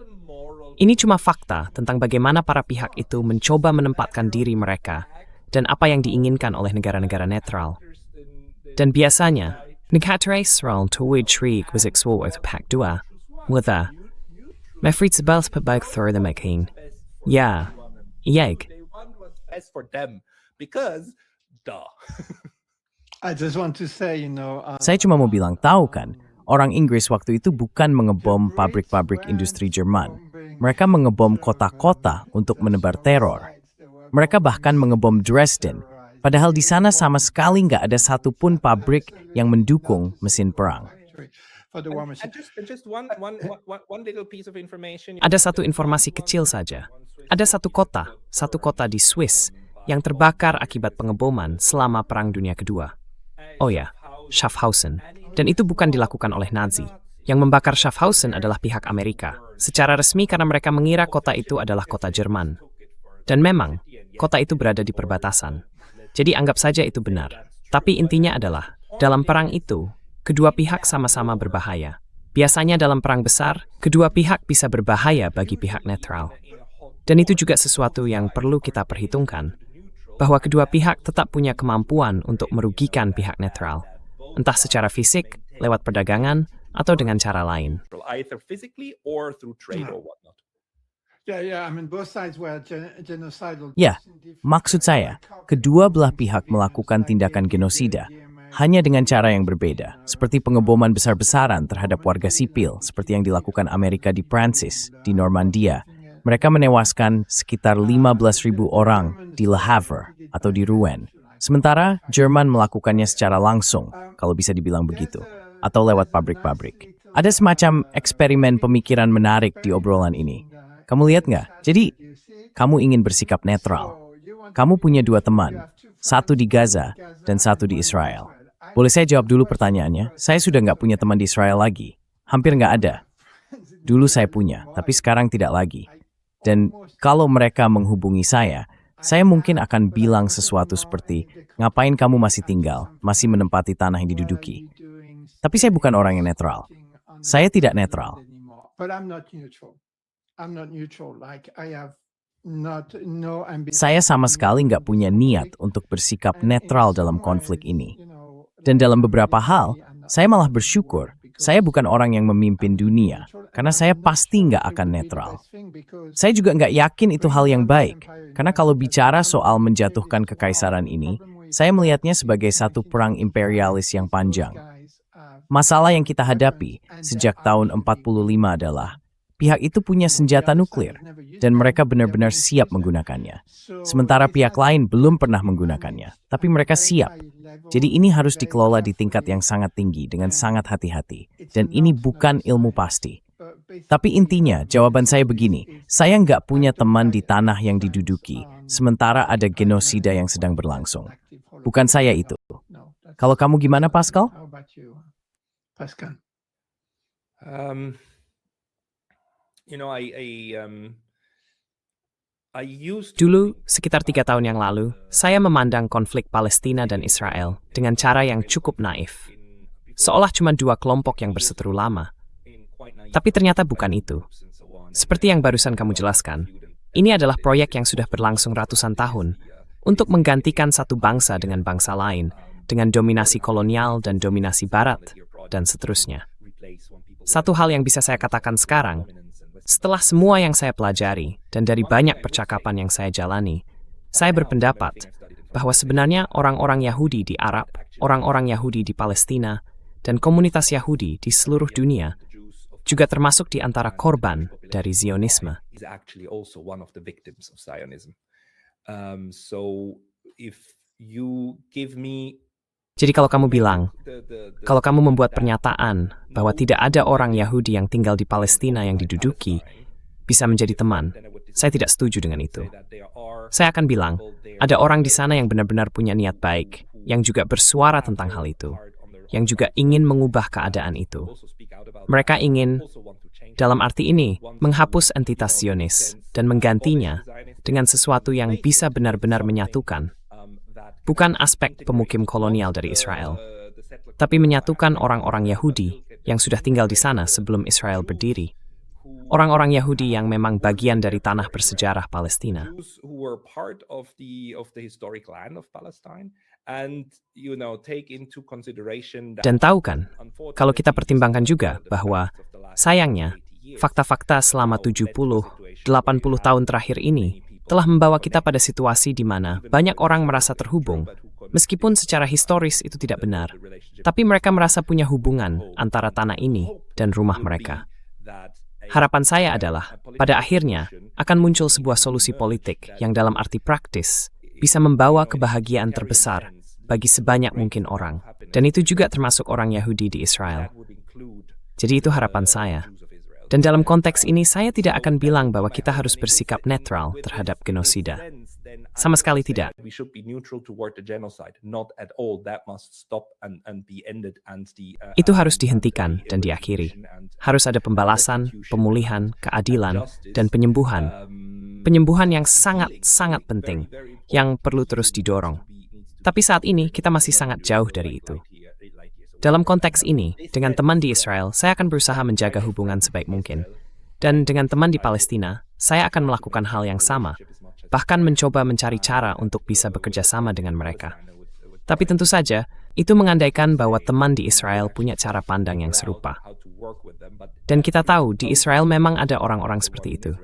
Ini cuma fakta tentang bagaimana para pihak itu mencoba menempatkan diri mereka dan apa yang diinginkan oleh negara-negara netral. Dan biasanya, negara Israel toetreg was exwol Pak II, whether Mefrit sebals pebaik thor the making. Ya, ieg. As for them, because, I just want to say, Saya cuma mau bilang, tahu kan, orang Inggris waktu itu bukan mengebom pabrik-pabrik industri Jerman. Mereka mengebom kota-kota untuk menebar teror. Mereka bahkan mengebom Dresden, padahal di sana sama sekali nggak ada satupun pabrik yang mendukung mesin perang. Ada satu informasi kecil saja. Ada satu kota di Swiss yang terbakar akibat pengeboman selama Perang Dunia Kedua. Oh ya, Schaffhausen. Dan itu bukan dilakukan oleh Nazi. Yang membakar Schaffhausen adalah pihak Amerika, secara resmi karena mereka mengira kota itu adalah kota Jerman. Dan memang, kota itu berada di perbatasan. Jadi anggap saja itu benar. Tapi intinya adalah, dalam perang itu, kedua pihak sama-sama berbahaya. Biasanya dalam perang besar, kedua pihak bisa berbahaya bagi pihak netral. Dan itu juga sesuatu yang perlu kita perhitungkan, bahwa kedua pihak tetap punya kemampuan untuk merugikan pihak netral, entah secara fisik, lewat perdagangan, atau dengan cara lain. Either physically or through trade or whatnot. Ya, maksud saya, kedua belah pihak melakukan tindakan genosida, hanya dengan cara yang berbeda, seperti pengeboman besar-besaran terhadap warga sipil, seperti yang dilakukan Amerika di Prancis, di Normandia. Mereka menewaskan sekitar 15.000 orang di Le Havre atau di Rouen. Sementara Jerman melakukannya secara langsung, kalau bisa dibilang begitu, atau lewat pabrik-pabrik. Ada semacam eksperimen pemikiran menarik di obrolan ini. Kamu lihat nggak? Jadi, kamu ingin bersikap netral. Kamu punya dua teman, satu di Gaza dan satu di Israel. Boleh saya jawab dulu pertanyaannya? Saya sudah nggak punya teman di Israel lagi. Hampir nggak ada. Dulu saya punya, tapi sekarang tidak lagi. Dan kalau mereka menghubungi saya mungkin akan bilang sesuatu seperti, ngapain kamu masih tinggal, masih menempati tanah yang diduduki. Tapi saya bukan orang yang netral. Saya tidak netral. Saya sama sekali nggak punya niat untuk bersikap netral dalam konflik ini. Dan dalam beberapa hal, saya malah bersyukur saya bukan orang yang memimpin dunia, karena saya pasti nggak akan netral. Saya juga nggak yakin itu hal yang baik, karena kalau bicara soal menjatuhkan kekaisaran ini, saya melihatnya sebagai satu perang imperialis yang panjang. Masalah yang kita hadapi sejak tahun 45 adalah, pihak itu punya senjata nuklir, dan mereka benar-benar siap menggunakannya. Sementara pihak lain belum pernah menggunakannya, tapi mereka siap. Jadi ini harus dikelola di tingkat yang sangat tinggi dengan sangat hati-hati. Dan ini bukan ilmu pasti. Tapi intinya, jawaban saya begini. Saya nggak punya teman di tanah yang diduduki, sementara ada genosida yang sedang berlangsung. Bukan saya itu. Kalau kamu gimana, Pascal? Dulu, sekitar 3 tahun yang lalu, saya memandang konflik Palestina dan Israel dengan cara yang cukup naif. Seolah cuma dua kelompok yang berseteru lama. Tapi ternyata bukan itu. Seperti yang barusan kamu jelaskan, ini adalah proyek yang sudah berlangsung ratusan tahun untuk menggantikan satu bangsa dengan bangsa lain, dengan dominasi kolonial dan dominasi barat, dan seterusnya. Satu hal yang bisa saya katakan sekarang, setelah semua yang saya pelajari dan dari banyak percakapan yang saya jalani, saya berpendapat bahwa sebenarnya orang-orang Yahudi di Arab, orang-orang Yahudi di Palestina, dan komunitas Yahudi di seluruh dunia juga termasuk di antara korban dari Zionisme. Jadi kalau kamu bilang, kalau kamu membuat pernyataan bahwa tidak ada orang Yahudi yang tinggal di Palestina yang diduduki, bisa menjadi teman, saya tidak setuju dengan itu. Saya akan bilang, ada orang di sana yang benar-benar punya niat baik, yang juga bersuara tentang hal itu, yang juga ingin mengubah keadaan itu. Mereka ingin, dalam arti ini, menghapus entitas Zionis dan menggantinya dengan sesuatu yang bisa benar-benar menyatukan. Bukan aspek pemukim kolonial dari Israel, tapi menyatukan orang-orang Yahudi yang sudah tinggal di sana sebelum Israel berdiri. Orang-orang Yahudi yang memang bagian dari tanah bersejarah Palestina. Dan tahu kan, kalau kita pertimbangkan juga bahwa, sayangnya, fakta-fakta selama 70-80 tahun terakhir ini telah membawa kita pada situasi di mana banyak orang merasa terhubung, meskipun secara historis itu tidak benar. Tapi mereka merasa punya hubungan antara tanah ini dan rumah mereka. Harapan saya adalah, pada akhirnya, akan muncul sebuah solusi politik yang dalam arti praktis bisa membawa kebahagiaan terbesar bagi sebanyak mungkin orang. Dan itu juga termasuk orang Yahudi di Israel. Jadi itu harapan saya. Dan dalam konteks ini, saya tidak akan bilang bahwa kita harus bersikap netral terhadap genosida. Sama sekali tidak. Itu harus dihentikan dan diakhiri. Harus ada pembalasan, pemulihan, keadilan, dan penyembuhan. Penyembuhan yang sangat-sangat penting, yang perlu terus didorong. Tapi saat ini, kita masih sangat jauh dari itu. Dalam konteks ini, dengan teman di Israel, saya akan berusaha menjaga hubungan sebaik mungkin. Dan dengan teman di Palestina, saya akan melakukan hal yang sama, bahkan mencoba mencari cara untuk bisa bekerja sama dengan mereka. Tapi tentu saja, itu mengandaikan bahwa teman di Israel punya cara pandang yang serupa. Dan kita tahu di Israel memang ada orang-orang seperti itu.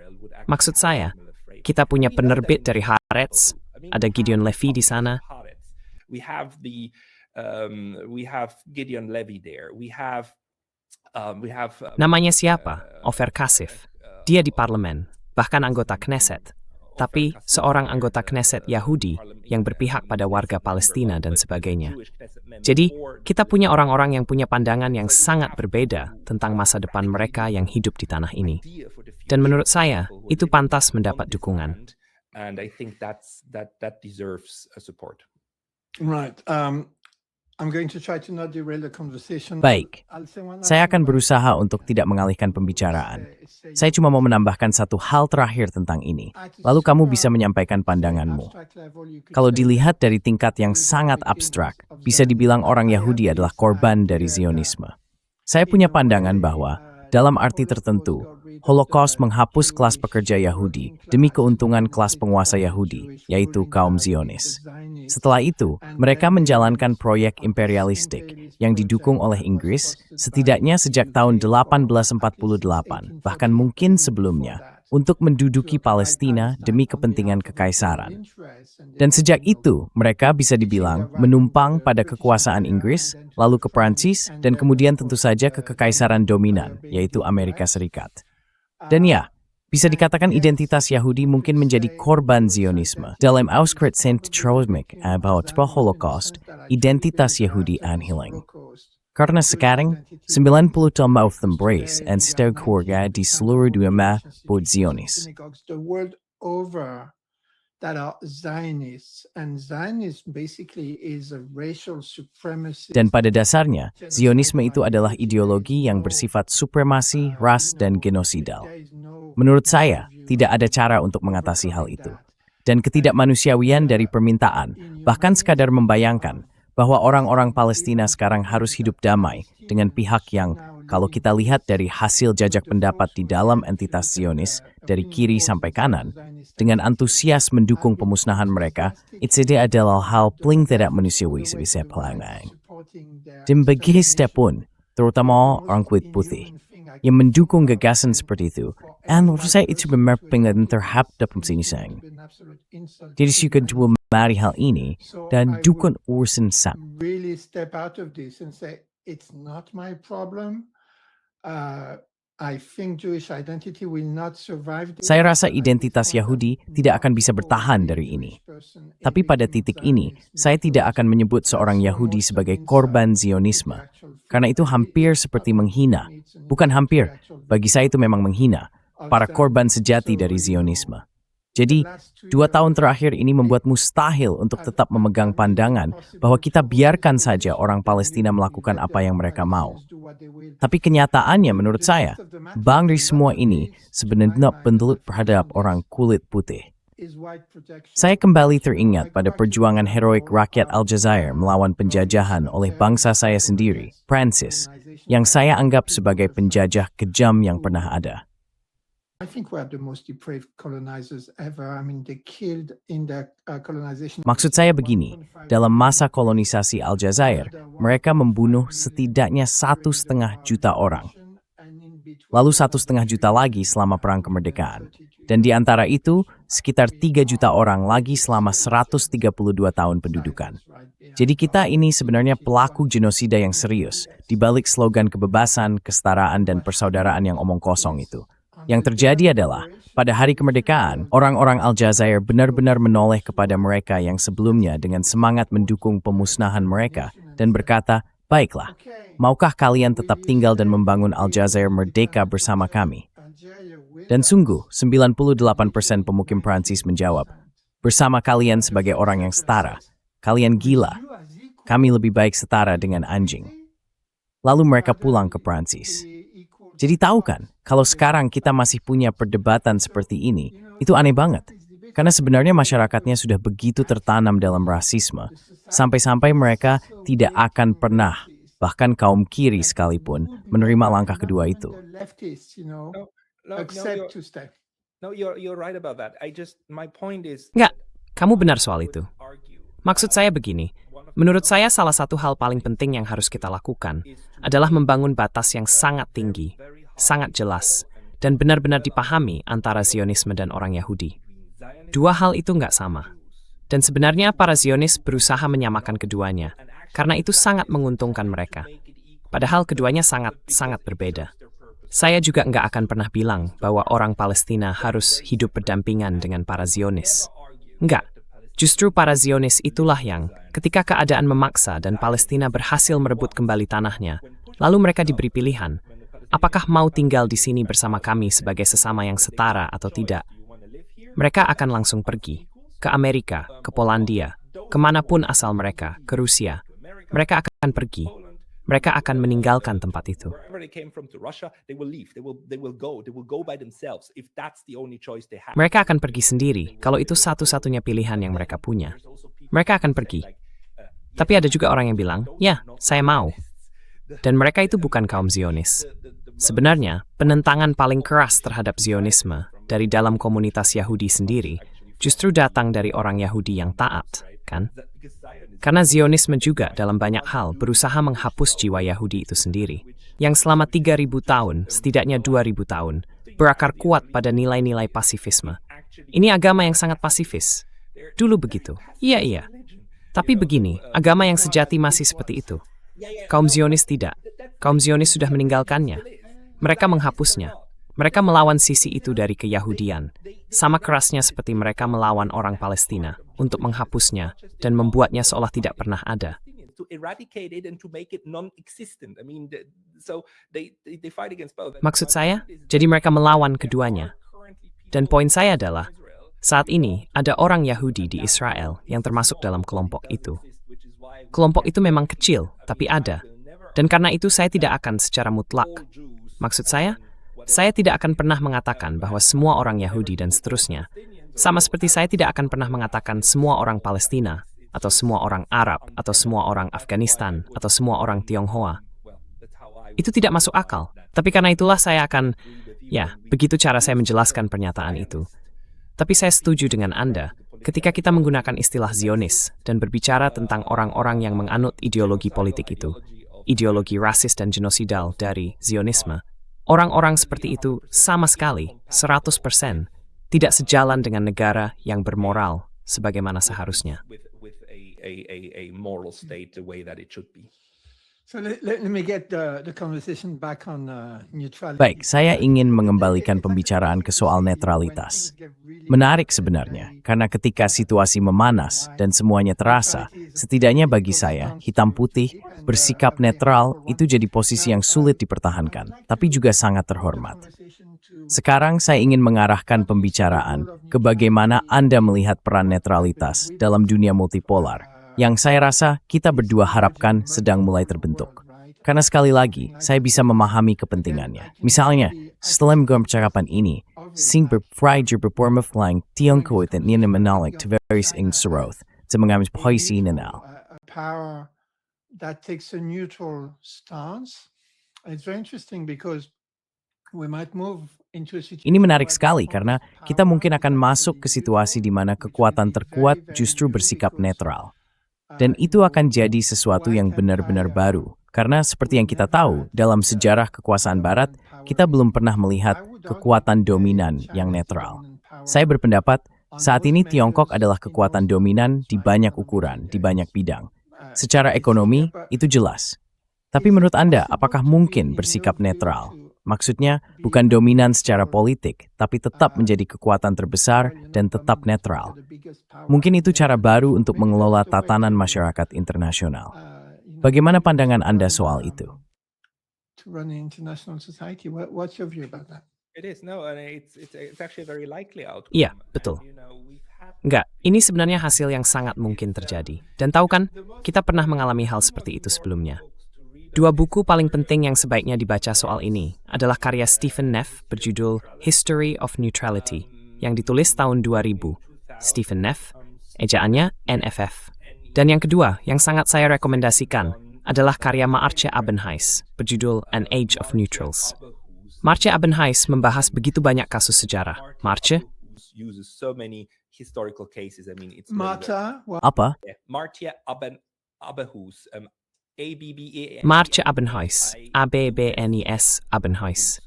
Maksud saya, kita punya penerbit dari Haaretz, ada Gideon Levy di sana. We have Gideon Levy there. We have Namanya siapa? Ofer Kasif. Dia di parlemen, bahkan anggota Knesset. Tapi seorang anggota Knesset Yahudi yang berpihak pada warga Palestina dan sebagainya. Jadi, kita punya orang-orang yang punya pandangan yang sangat berbeda tentang masa depan mereka yang hidup di tanah ini. Dan menurut saya, itu pantas mendapat dukungan. And I think that deserves support. Right. I'm going to try to not derail the conversation. Baik, I'll say one last saya akan thing. berusaha untuk tidak mengalihkan pembicaraan. Saya cuma mau menambahkan satu hal terakhir tentang ini. Lalu kamu bisa menyampaikan pandanganmu. Kalau dilihat dari tingkat yang sangat abstrak, bisa dibilang orang Yahudi adalah korban dari Zionisme. Saya punya pandangan bahwa, dalam arti tertentu, Holocaust menghapus kelas pekerja Yahudi demi keuntungan kelas penguasa Yahudi, yaitu kaum Zionis. Setelah itu, mereka menjalankan proyek imperialistik yang didukung oleh Inggris setidaknya sejak tahun 1848, bahkan mungkin sebelumnya, untuk menduduki Palestina demi kepentingan kekaisaran. Dan sejak itu, mereka bisa dibilang menumpang pada kekuasaan Inggris, lalu ke Prancis, dan kemudian tentu saja ke kekaisaran dominan, yaitu Amerika Serikat. Dan ya, bisa dikatakan identitas Yahudi mungkin menjadi korban Zionisme. Dalam Auschwitz Traumatik about the Holocaust, identitas Yahudi hilang. Karena sekarang, 90 tahun of embrace and setiap keluarga di seluruh dunia buat Zionis. The world over that are Zionists, and Zionism basically is a racial supremacy. Dan pada dasarnya, Zionisme itu adalah ideologi yang bersifat supremasi, ras, dan genosidal. Menurut saya, tidak ada cara untuk mengatasi hal itu. Dan ketidakmanusiawian dari permintaan, bahkan sekadar membayangkan bahwa orang-orang Palestina sekarang harus hidup damai dengan pihak yang, kalau kita lihat dari hasil jajak pendapat di dalam entitas Zionis, dari kiri sampai kanan, dengan antusias mendukung pemusnahan mereka, itu adalah hal paling tidak manusiawi sebisa pelangai. Dan bagi setiap pun, terutama orang kulit putih, yang mendukung gagasan seperti itu, dan menurut saya itu benar pengen terhadap penisang. Jadi suka dua mari hal ini, dan dukung urusan sam. Really step out of this and say, it's not my problem. I think Jewish identity will not survive this. Saya rasa identitas Yahudi tidak akan bisa bertahan dari ini. Tapi pada titik ini, saya tidak akan menyebut seorang Yahudi sebagai korban Zionisme. Karena itu hampir seperti menghina. Bukan hampir, bagi saya itu memang menghina para korban sejati dari Zionisme. Jadi, 2 tahun terakhir ini membuat mustahil untuk tetap memegang pandangan bahwa kita biarkan saja orang Palestina melakukan apa yang mereka mau. Tapi kenyataannya menurut saya, bang dari semua ini sebenarnya bentuk terhadap orang kulit putih. Saya kembali teringat pada perjuangan heroik rakyat Aljazair melawan penjajahan oleh bangsa saya sendiri, Prancis, yang saya anggap sebagai penjajah kejam yang pernah ada. I think we are the most depraved colonizers ever. I mean, they killed in the colonization. Maksud saya begini, dalam masa kolonisasi Aljazair, mereka membunuh setidaknya 1,5 juta orang. Lalu 1,5 juta lagi selama Perang Kemerdekaan. Dan di antara itu, sekitar 3 juta orang lagi selama 132 tahun pendudukan. Jadi kita ini sebenarnya pelaku genosida yang serius, di balik slogan kebebasan, kesetaraan, dan persaudaraan yang omong kosong itu. Yang terjadi adalah, pada hari kemerdekaan, orang-orang Aljazair benar-benar menoleh kepada mereka yang sebelumnya dengan semangat mendukung pemusnahan mereka dan berkata, baiklah, maukah kalian tetap tinggal dan membangun Aljazair merdeka bersama kami? Dan sungguh, 98% pemukim Prancis menjawab, bersama kalian sebagai orang yang setara, kalian gila, kami lebih baik setara dengan anjing. Lalu mereka pulang ke Prancis. Jadi tahu kan, kalau sekarang kita masih punya perdebatan seperti ini, itu aneh banget. Karena sebenarnya masyarakatnya sudah begitu tertanam dalam rasisme, sampai-sampai mereka tidak akan pernah bahkan kaum kiri sekalipun, menerima langkah kedua itu. The leftists, No, accept to stay. you're right about that. My point is. Nggak, kamu benar soal itu. Maksud saya begini, menurut saya salah satu hal paling penting yang harus kita lakukan adalah membangun batas yang sangat tinggi, sangat jelas, dan benar-benar dipahami antara Zionisme dan orang Yahudi. Dua hal itu nggak sama. Dan sebenarnya para Zionis berusaha menyamakan keduanya, karena itu sangat menguntungkan mereka. Padahal keduanya sangat berbeda. Saya juga nggak akan pernah bilang bahwa orang Palestina harus hidup berdampingan dengan para Zionis. Nggak. Justru para Zionis itulah yang, ketika keadaan memaksa dan Palestina berhasil merebut kembali tanahnya, lalu mereka diberi pilihan, apakah mau tinggal di sini bersama kami sebagai sesama yang setara atau tidak. Mereka akan langsung pergi, ke Amerika, ke Polandia, kemanapun asal mereka, ke Rusia. Mereka akan pergi. Mereka akan meninggalkan tempat itu. Wherever they came from to Russia, they will leave. They will go by themselves if that's the only choice they have. Mereka akan pergi sendiri kalau itu satu-satunya pilihan yang mereka punya. Mereka akan pergi. Tapi ada juga orang yang bilang, ya, saya mau. Dan mereka itu bukan kaum Zionis. Sebenarnya, penentangan paling keras terhadap Zionisme dari dalam komunitas Yahudi sendiri justru datang dari orang Yahudi yang taat, kan? Karena Zionisme juga dalam banyak hal berusaha menghapus jiwa Yahudi itu sendiri, yang selama 3.000 tahun, setidaknya 2.000 tahun, berakar kuat pada nilai-nilai pasifisme. Ini agama yang sangat pasifis. Dulu begitu. Iya. Tapi begini, agama yang sejati masih seperti itu. Kaum Zionis tidak. Kaum Zionis sudah meninggalkannya. Mereka menghapusnya. Mereka melawan sisi itu dari keyahudian. Sama kerasnya seperti mereka melawan orang Palestina untuk menghapusnya dan membuatnya seolah tidak pernah ada. To eradicate it and to make it non-existent. I mean, so they fight against both. Maksud saya, jadi mereka melawan keduanya. Dan poin saya adalah, saat ini ada orang Yahudi di Israel yang termasuk dalam kelompok itu. Kelompok itu memang kecil, tapi ada. Dan karena itu saya tidak akan secara mutlak. Maksud saya tidak akan pernah mengatakan bahwa semua orang Yahudi dan seterusnya. Sama seperti saya tidak akan pernah mengatakan semua orang Palestina, atau semua orang Arab, atau semua orang Afghanistan, atau semua orang Tionghoa. Itu tidak masuk akal. Tapi karena itulah saya akan, begitu cara saya menjelaskan pernyataan itu. Tapi saya setuju dengan Anda, ketika kita menggunakan istilah Zionis dan berbicara tentang orang-orang yang menganut ideologi politik itu, ideologi rasis dan genosidal dari Zionisme, orang-orang seperti itu sama sekali, 100%, tidak sejalan dengan negara yang bermoral sebagaimana seharusnya. With a moral state the way that it should be. So let me get the conversation back on neutrality. Baik, saya ingin mengembalikan pembicaraan ke soal netralitas. Menarik sebenarnya, karena ketika situasi memanas dan semuanya terasa, setidaknya bagi saya, hitam putih, bersikap netral itu jadi posisi yang sulit dipertahankan, tapi juga sangat terhormat. Sekarang saya ingin mengarahkan pembicaraan ke bagaimana Anda melihat peran netralitas dalam dunia multipolar, yang saya rasa kita berdua harapkan sedang mulai terbentuk. Karena sekali lagi, saya bisa memahami kepentingannya. Misalnya, setelah percakapan ini, sing berfried berpormaflang Tiongkok dan nina menalik tveris ing seroth, sa mga poisi ninal. A power that takes a neutral stance. And it's very interesting because we might move into a situation. Ini menarik sekali karena kita mungkin akan masuk ke situasi di mana kekuatan terkuat justru bersikap netral. Dan itu akan jadi sesuatu yang benar-benar baru. Karena seperti yang kita tahu, dalam sejarah kekuasaan Barat, kita belum pernah melihat kekuatan dominan yang netral. Saya berpendapat, saat ini Tiongkok adalah kekuatan dominan di banyak ukuran, di banyak bidang. Secara ekonomi, itu jelas. Tapi menurut Anda, apakah mungkin bersikap netral? Maksudnya, bukan dominan secara politik, tapi tetap menjadi kekuatan terbesar dan tetap netral. Mungkin itu cara baru untuk mengelola tatanan masyarakat internasional. Bagaimana pandangan Anda soal itu? To run an international society. What's your view about that? It is and it's actually a very likely outcome. Iya, betul. Enggak, ini sebenarnya hasil yang sangat mungkin terjadi. Dan tahu kan, kita pernah mengalami hal seperti itu sebelumnya. Dua buku paling penting yang sebaiknya dibaca soal ini adalah karya Stephen Neff berjudul History of Neutrality yang ditulis tahun 2000. Stephen Neff, ejaannya NFF. Dan yang kedua yang sangat saya rekomendasikan adalah karya Maartje Abenhuis, berjudul An Age of Neutrals. Maartje Abenhuis membahas begitu banyak kasus sejarah. Maartje? uses so many historical cases. I mean, it's Marta, well, Apa? Maartje Abenhuis, Maartje Abenhuis, ABBNIS Abenhuis.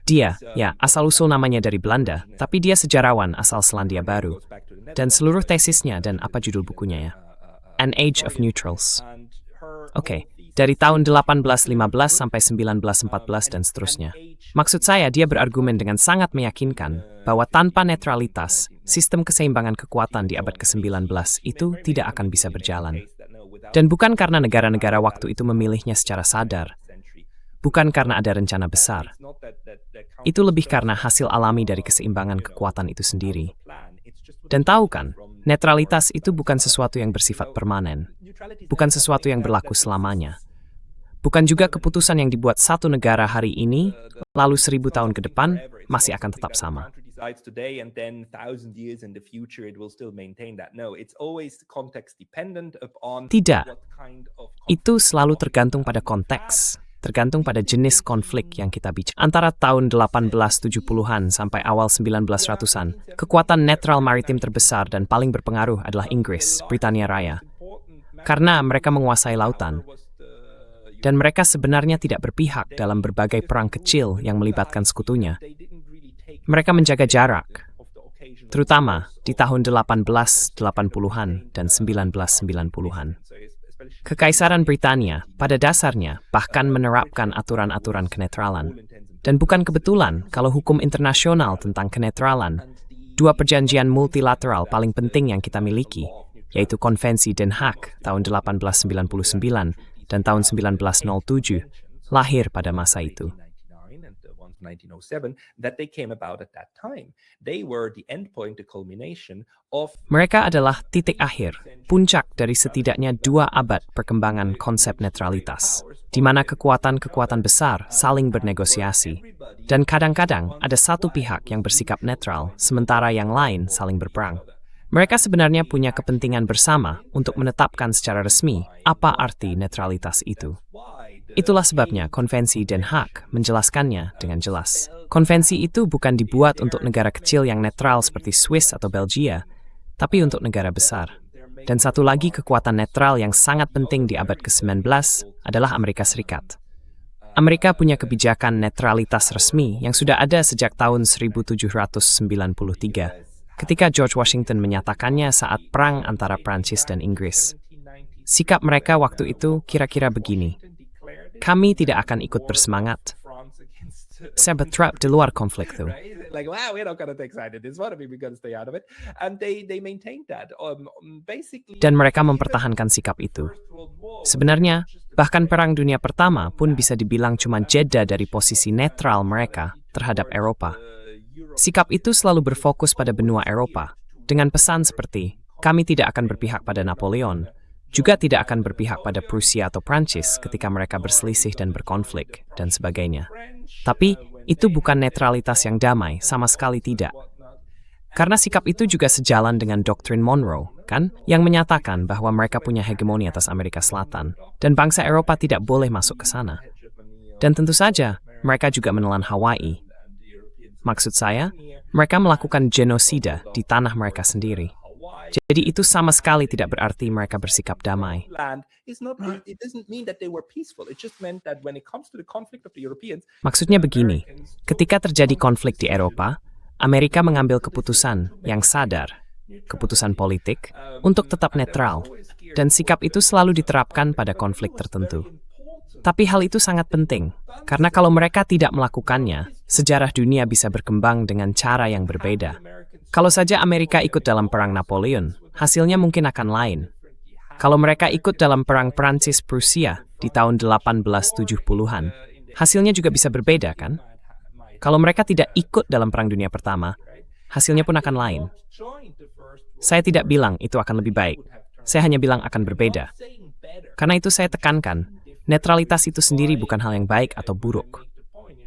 Dia, ya, asal-usul namanya dari Belanda, tapi dia sejarawan asal Selandia Baru. Dan seluruh tesisnya dan apa judul bukunya ya? An Age of Neutrals. Oke, dari tahun 1815 sampai 1914 dan seterusnya. Maksud saya, dia berargumen dengan sangat meyakinkan bahwa tanpa netralitas, sistem keseimbangan kekuatan di abad ke-19 itu tidak akan bisa berjalan. Dan bukan karena negara-negara waktu itu memilihnya secara sadar. Bukan karena ada rencana besar. Itu lebih karena hasil alami dari keseimbangan kekuatan itu sendiri. Dan tahu kan, netralitas itu bukan sesuatu yang bersifat permanen. Bukan sesuatu yang berlaku selamanya. Bukan juga keputusan yang dibuat satu negara hari ini, lalu 1000 tahun ke depan, masih akan tetap sama. Tidak. Itu selalu tergantung pada konteks. Tergantung pada jenis konflik yang kita bicara. Antara tahun 1870-an sampai awal 1900-an, kekuatan netral maritim terbesar dan paling berpengaruh adalah Inggris, Britania Raya. Karena mereka menguasai lautan. Dan mereka sebenarnya tidak berpihak dalam berbagai perang kecil yang melibatkan sekutunya. Mereka menjaga jarak, terutama di tahun 1880-an dan 1990-an. Kekaisaran Britania pada dasarnya bahkan menerapkan aturan-aturan kenetralan. Dan bukan kebetulan kalau hukum internasional tentang kenetralan, dua perjanjian multilateral paling penting yang kita miliki, yaitu Konvensi Den Haag tahun 1899 dan tahun 1907, lahir pada masa itu. 1907 that they came about at that time. They were the endpoint, the culmination of Mereka adalah titik akhir, puncak dari setidaknya 2 abad perkembangan konsep netralitas, di mana kekuatan-kekuatan besar saling bernegosiasi, dan kadang-kadang ada satu pihak yang bersikap netral, sementara yang lain saling berperang. Mereka sebenarnya punya kepentingan bersama untuk menetapkan secara resmi apa arti netralitas itu. Itulah sebabnya Konvensi Den Haag menjelaskannya dengan jelas. Konvensi itu bukan dibuat untuk negara kecil yang netral seperti Swiss atau Belgia, tapi untuk negara besar. Dan satu lagi kekuatan netral yang sangat penting di abad ke-19 adalah Amerika Serikat. Amerika punya kebijakan netralitas resmi yang sudah ada sejak tahun 1793, ketika George Washington menyatakannya saat perang antara Prancis dan Inggris. Sikap mereka waktu itu kira-kira begini. Kami tidak akan ikut bersemangat. Saya bertrap di luar konflik itu. like, wow, we're not going to take side in this one. I mean, we're going to stay out of it. And they maintained that. Basically. Dan mereka mempertahankan sikap itu. Sebenarnya, bahkan Perang Dunia Pertama pun bisa dibilang cuma jeda dari posisi netral mereka terhadap Eropa. Sikap itu selalu berfokus pada benua Eropa, dengan pesan seperti, kami tidak akan berpihak pada Napoleon, juga tidak akan berpihak pada Prusia atau Prancis ketika mereka berselisih dan berkonflik, dan sebagainya. Tapi, itu bukan netralitas yang damai, sama sekali tidak. Karena sikap itu juga sejalan dengan doktrin Monroe, kan? Yang menyatakan bahwa mereka punya hegemoni atas Amerika Selatan, dan bangsa Eropa tidak boleh masuk ke sana. Dan tentu saja, mereka juga menelan Hawaii. Maksud saya, mereka melakukan genosida di tanah mereka sendiri. Jadi itu sama sekali tidak berarti mereka bersikap damai. Maksudnya begini, ketika terjadi konflik di Eropa, Amerika mengambil keputusan yang sadar, keputusan politik, untuk tetap netral, dan sikap itu selalu diterapkan pada konflik tertentu. Tapi hal itu sangat penting, karena kalau mereka tidak melakukannya, sejarah dunia bisa berkembang dengan cara yang berbeda. Kalau saja Amerika ikut dalam Perang Napoleon, hasilnya mungkin akan lain. Kalau mereka ikut dalam Perang Prancis-Prusia di tahun 1870-an, hasilnya juga bisa berbeda, kan? Kalau mereka tidak ikut dalam Perang Dunia Pertama, hasilnya pun akan lain. Saya tidak bilang itu akan lebih baik. Saya hanya bilang akan berbeda. Karena itu saya tekankan, netralitas itu sendiri bukan hal yang baik atau buruk.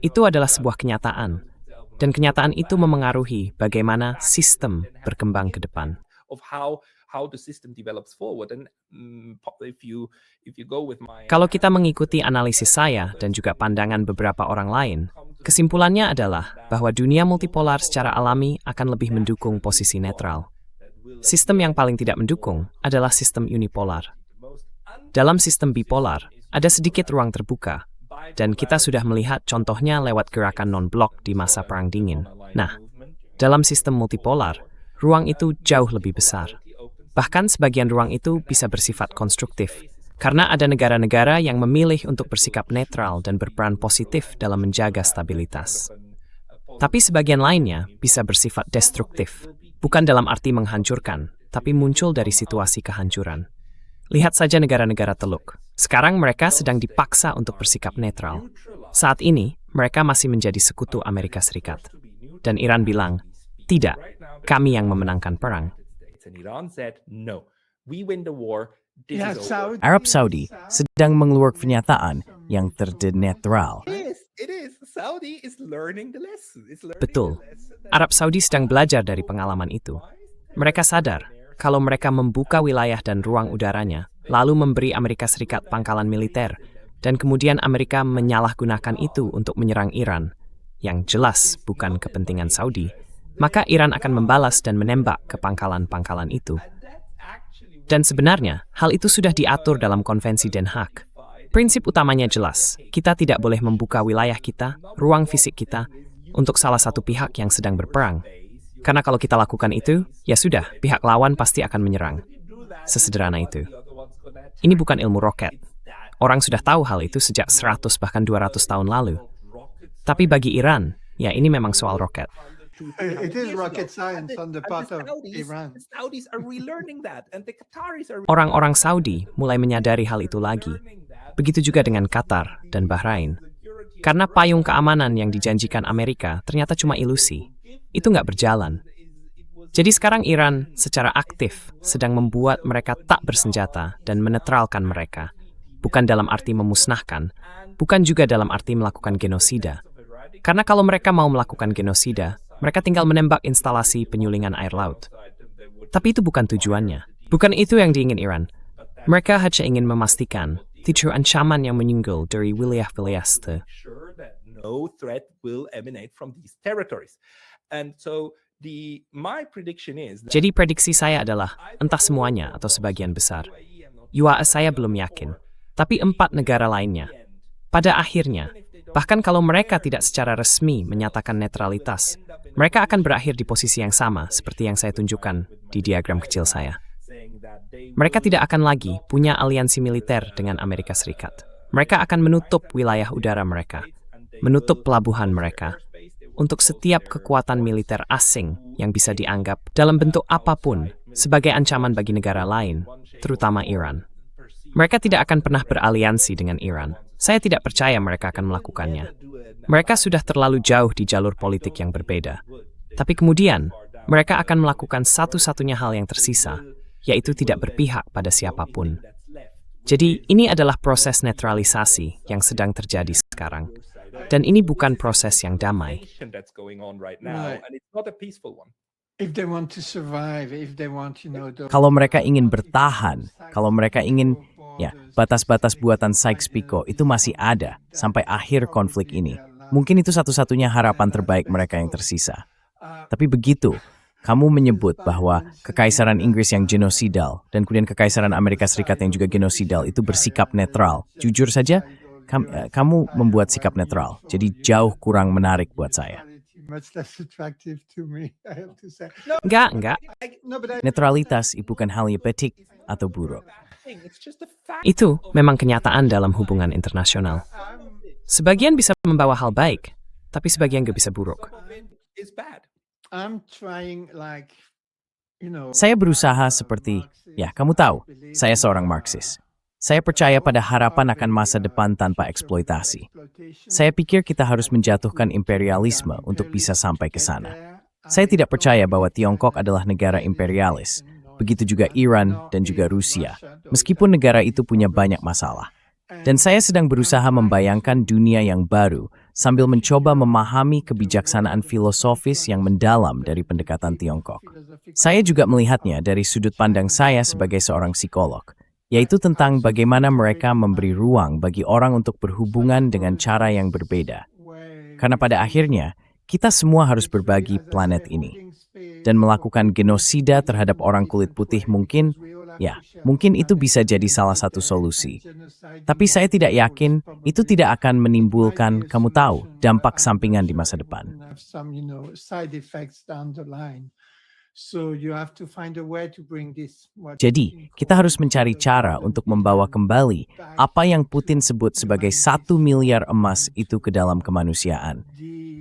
Itu adalah sebuah kenyataan. Dan kenyataan itu memengaruhi bagaimana sistem berkembang ke depan. Of how how the system develops forward. And if you go with my Kalau kita mengikuti analisis saya dan juga pandangan beberapa orang lain, kesimpulannya adalah bahwa dunia multipolar secara alami akan lebih mendukung posisi netral. Sistem yang paling tidak mendukung adalah sistem unipolar. Dalam sistem bipolar, ada sedikit ruang terbuka, dan kita sudah melihat contohnya lewat gerakan non-blok di masa Perang Dingin. Nah, dalam sistem multipolar, ruang itu jauh lebih besar. Bahkan sebagian ruang itu bisa bersifat konstruktif, karena ada negara-negara yang memilih untuk bersikap netral dan berperan positif dalam menjaga stabilitas. Tapi sebagian lainnya bisa bersifat destruktif, bukan dalam arti menghancurkan, tapi muncul dari situasi kehancuran. Lihat saja negara-negara Teluk. Sekarang mereka sedang dipaksa untuk bersikap netral. Saat ini, mereka masih menjadi sekutu Amerika Serikat. Dan Iran bilang, tidak, kami yang memenangkan perang. And Iran said, no, we win the war. This Yeah, is over. Arab Saudi sedang mengeluarkan pernyataan yang terdnetral. It is. Saudi is learning the lesson. Betul. Arab Saudi sedang belajar dari pengalaman itu. Mereka sadar kalau mereka membuka wilayah dan ruang udaranya, lalu memberi Amerika Serikat pangkalan militer, dan kemudian Amerika menyalahgunakan itu untuk menyerang Iran, yang jelas bukan kepentingan Saudi, maka Iran akan membalas dan menembak ke pangkalan-pangkalan itu. Dan sebenarnya, hal itu sudah diatur dalam Konvensi Den Haag. Prinsip utamanya jelas, kita tidak boleh membuka wilayah kita, ruang fisik kita, untuk salah satu pihak yang sedang berperang. Karena kalau kita lakukan itu, ya sudah, pihak lawan pasti akan menyerang. Sesederhana itu. Ini bukan ilmu roket. Orang sudah tahu hal itu sejak 100 bahkan 200 tahun lalu. Tapi bagi Iran, ya ini memang soal roket. It is rocket science on the part of Iran. The Saudis are relearning that, and the Qataris are Orang-orang Saudi mulai menyadari hal itu lagi. Begitu juga dengan Qatar dan Bahrain. Karena payung keamanan yang dijanjikan Amerika ternyata cuma ilusi. Itu nggak berjalan. Jadi sekarang Iran secara aktif sedang membuat mereka tak bersenjata dan menetralkan mereka. Bukan dalam arti memusnahkan, bukan juga dalam arti melakukan genosida. Karena kalau mereka mau melakukan genosida, mereka tinggal menembak instalasi penyulingan air laut. Tapi itu bukan tujuannya. Bukan itu yang diingin Iran. Mereka hanya ingin memastikan tidak ancaman yang menyinggul dari wilayah-wilayah itu. sure that no threat will emanate from these territories. And so my prediction is that Jadi prediksi saya adalah, entah semuanya atau sebagian besar. UAE saya belum yakin. Tapi 4 negara lainnya. Pada akhirnya, bahkan kalau mereka tidak secara resmi menyatakan netralitas, mereka akan berakhir di posisi yang sama seperti yang saya tunjukkan di diagram kecil saya. Mereka tidak akan lagi punya aliansi militer dengan Amerika Serikat. Mereka akan menutup wilayah udara mereka, menutup pelabuhan mereka, untuk setiap kekuatan militer asing yang bisa dianggap dalam bentuk apapun sebagai ancaman bagi negara lain, terutama Iran. Mereka tidak akan pernah beraliansi dengan Iran. Saya tidak percaya mereka akan melakukannya. Mereka sudah terlalu jauh di jalur politik yang berbeda. Tapi kemudian, mereka akan melakukan satu-satunya hal yang tersisa, yaitu tidak berpihak pada siapapun. Jadi, ini adalah proses netralisasi yang sedang terjadi sekarang. Dan ini bukan proses yang damai. that's going on right now, Right. and it's not a peaceful one. If they want to survive, if they want, Kalau mereka ingin bertahan, kalau mereka ingin, ya, batas-batas buatan Sykes-Picot itu masih ada sampai akhir konflik ini. Mungkin itu satu-satunya harapan terbaik mereka yang tersisa. Tapi begitu, kamu menyebut bahwa Kekaisaran Inggris yang genosidal dan kemudian Kekaisaran Amerika Serikat yang juga genosidal itu bersikap netral. Jujur saja, kamu membuat sikap netral. Jadi jauh kurang menarik buat saya. much less attractive to me, I have to say. Enggak. No, but Netralitas bukan hal yang baik atau buruk. It's just a fact. Itu memang kenyataan dalam hubungan internasional. Sebagian bisa membawa hal baik, tapi sebagian gak bisa buruk. It's bad. I'm trying Saya berusaha seperti, ya kamu tahu, saya seorang Marxis. Saya percaya pada harapan akan masa depan tanpa eksploitasi. Saya pikir kita harus menjatuhkan imperialisme untuk bisa sampai ke sana. Saya tidak percaya bahwa Tiongkok adalah negara imperialis. Begitu juga Iran dan juga Rusia. Meskipun negara itu punya banyak masalah. Dan saya sedang berusaha membayangkan dunia yang baru, sambil mencoba memahami kebijaksanaan filosofis yang mendalam dari pendekatan Tiongkok. Saya juga melihatnya dari sudut pandang saya sebagai seorang psikolog, yaitu tentang bagaimana mereka memberi ruang bagi orang untuk berhubungan dengan cara yang berbeda. Karena pada akhirnya, kita semua harus berbagi planet ini. Dan melakukan genosida terhadap orang kulit putih mungkin itu bisa jadi salah satu solusi. Tapi saya tidak yakin itu tidak akan menimbulkan, kamu tahu, dampak sampingan di masa depan. Jadi, kita harus mencari cara untuk membawa kembali apa yang Putin sebut sebagai 1 miliar emas itu ke dalam kemanusiaan.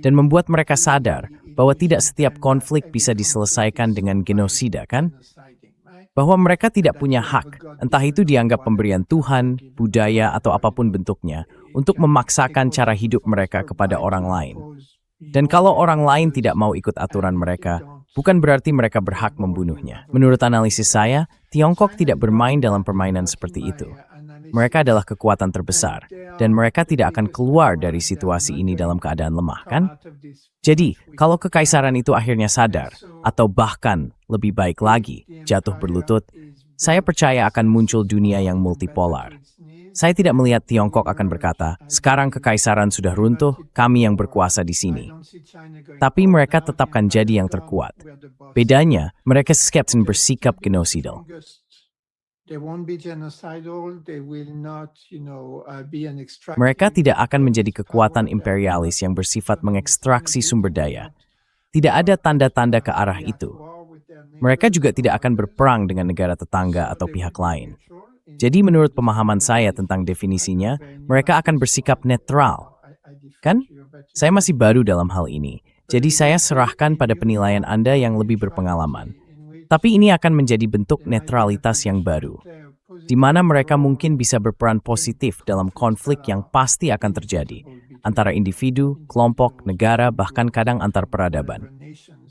Dan membuat mereka sadar bahwa tidak setiap konflik bisa diselesaikan dengan genosida, kan? Bahwa mereka tidak punya hak, entah itu dianggap pemberian Tuhan, budaya, atau apapun bentuknya, untuk memaksakan cara hidup mereka kepada orang lain. Dan kalau orang lain tidak mau ikut aturan mereka, bukan berarti mereka berhak membunuhnya. Menurut analisis saya, Tiongkok tidak bermain dalam permainan seperti itu. Mereka adalah kekuatan terbesar, dan mereka tidak akan keluar dari situasi ini dalam keadaan lemah, kan? Jadi, kalau kekaisaran itu akhirnya sadar, atau bahkan lebih baik lagi, jatuh berlutut, saya percaya akan muncul dunia yang multipolar. Saya tidak melihat Tiongkok akan berkata, sekarang kekaisaran sudah runtuh, kami yang berkuasa di sini. Tapi mereka tetap akan jadi yang terkuat. Bedanya, mereka skeptis bersikap genosidal. Mereka tidak akan menjadi kekuatan imperialis yang bersifat mengekstraksi sumber daya. Tidak ada tanda-tanda ke arah itu. Mereka juga tidak akan berperang dengan negara tetangga atau pihak lain. Jadi menurut pemahaman saya tentang definisinya, mereka akan bersikap netral. Kan? Saya masih baru dalam hal ini. Jadi saya serahkan pada penilaian Anda yang lebih berpengalaman. Tapi ini akan menjadi bentuk netralitas yang baru, di mana mereka mungkin bisa berperan positif dalam konflik yang pasti akan terjadi, antara individu, kelompok, negara, bahkan kadang antar peradaban.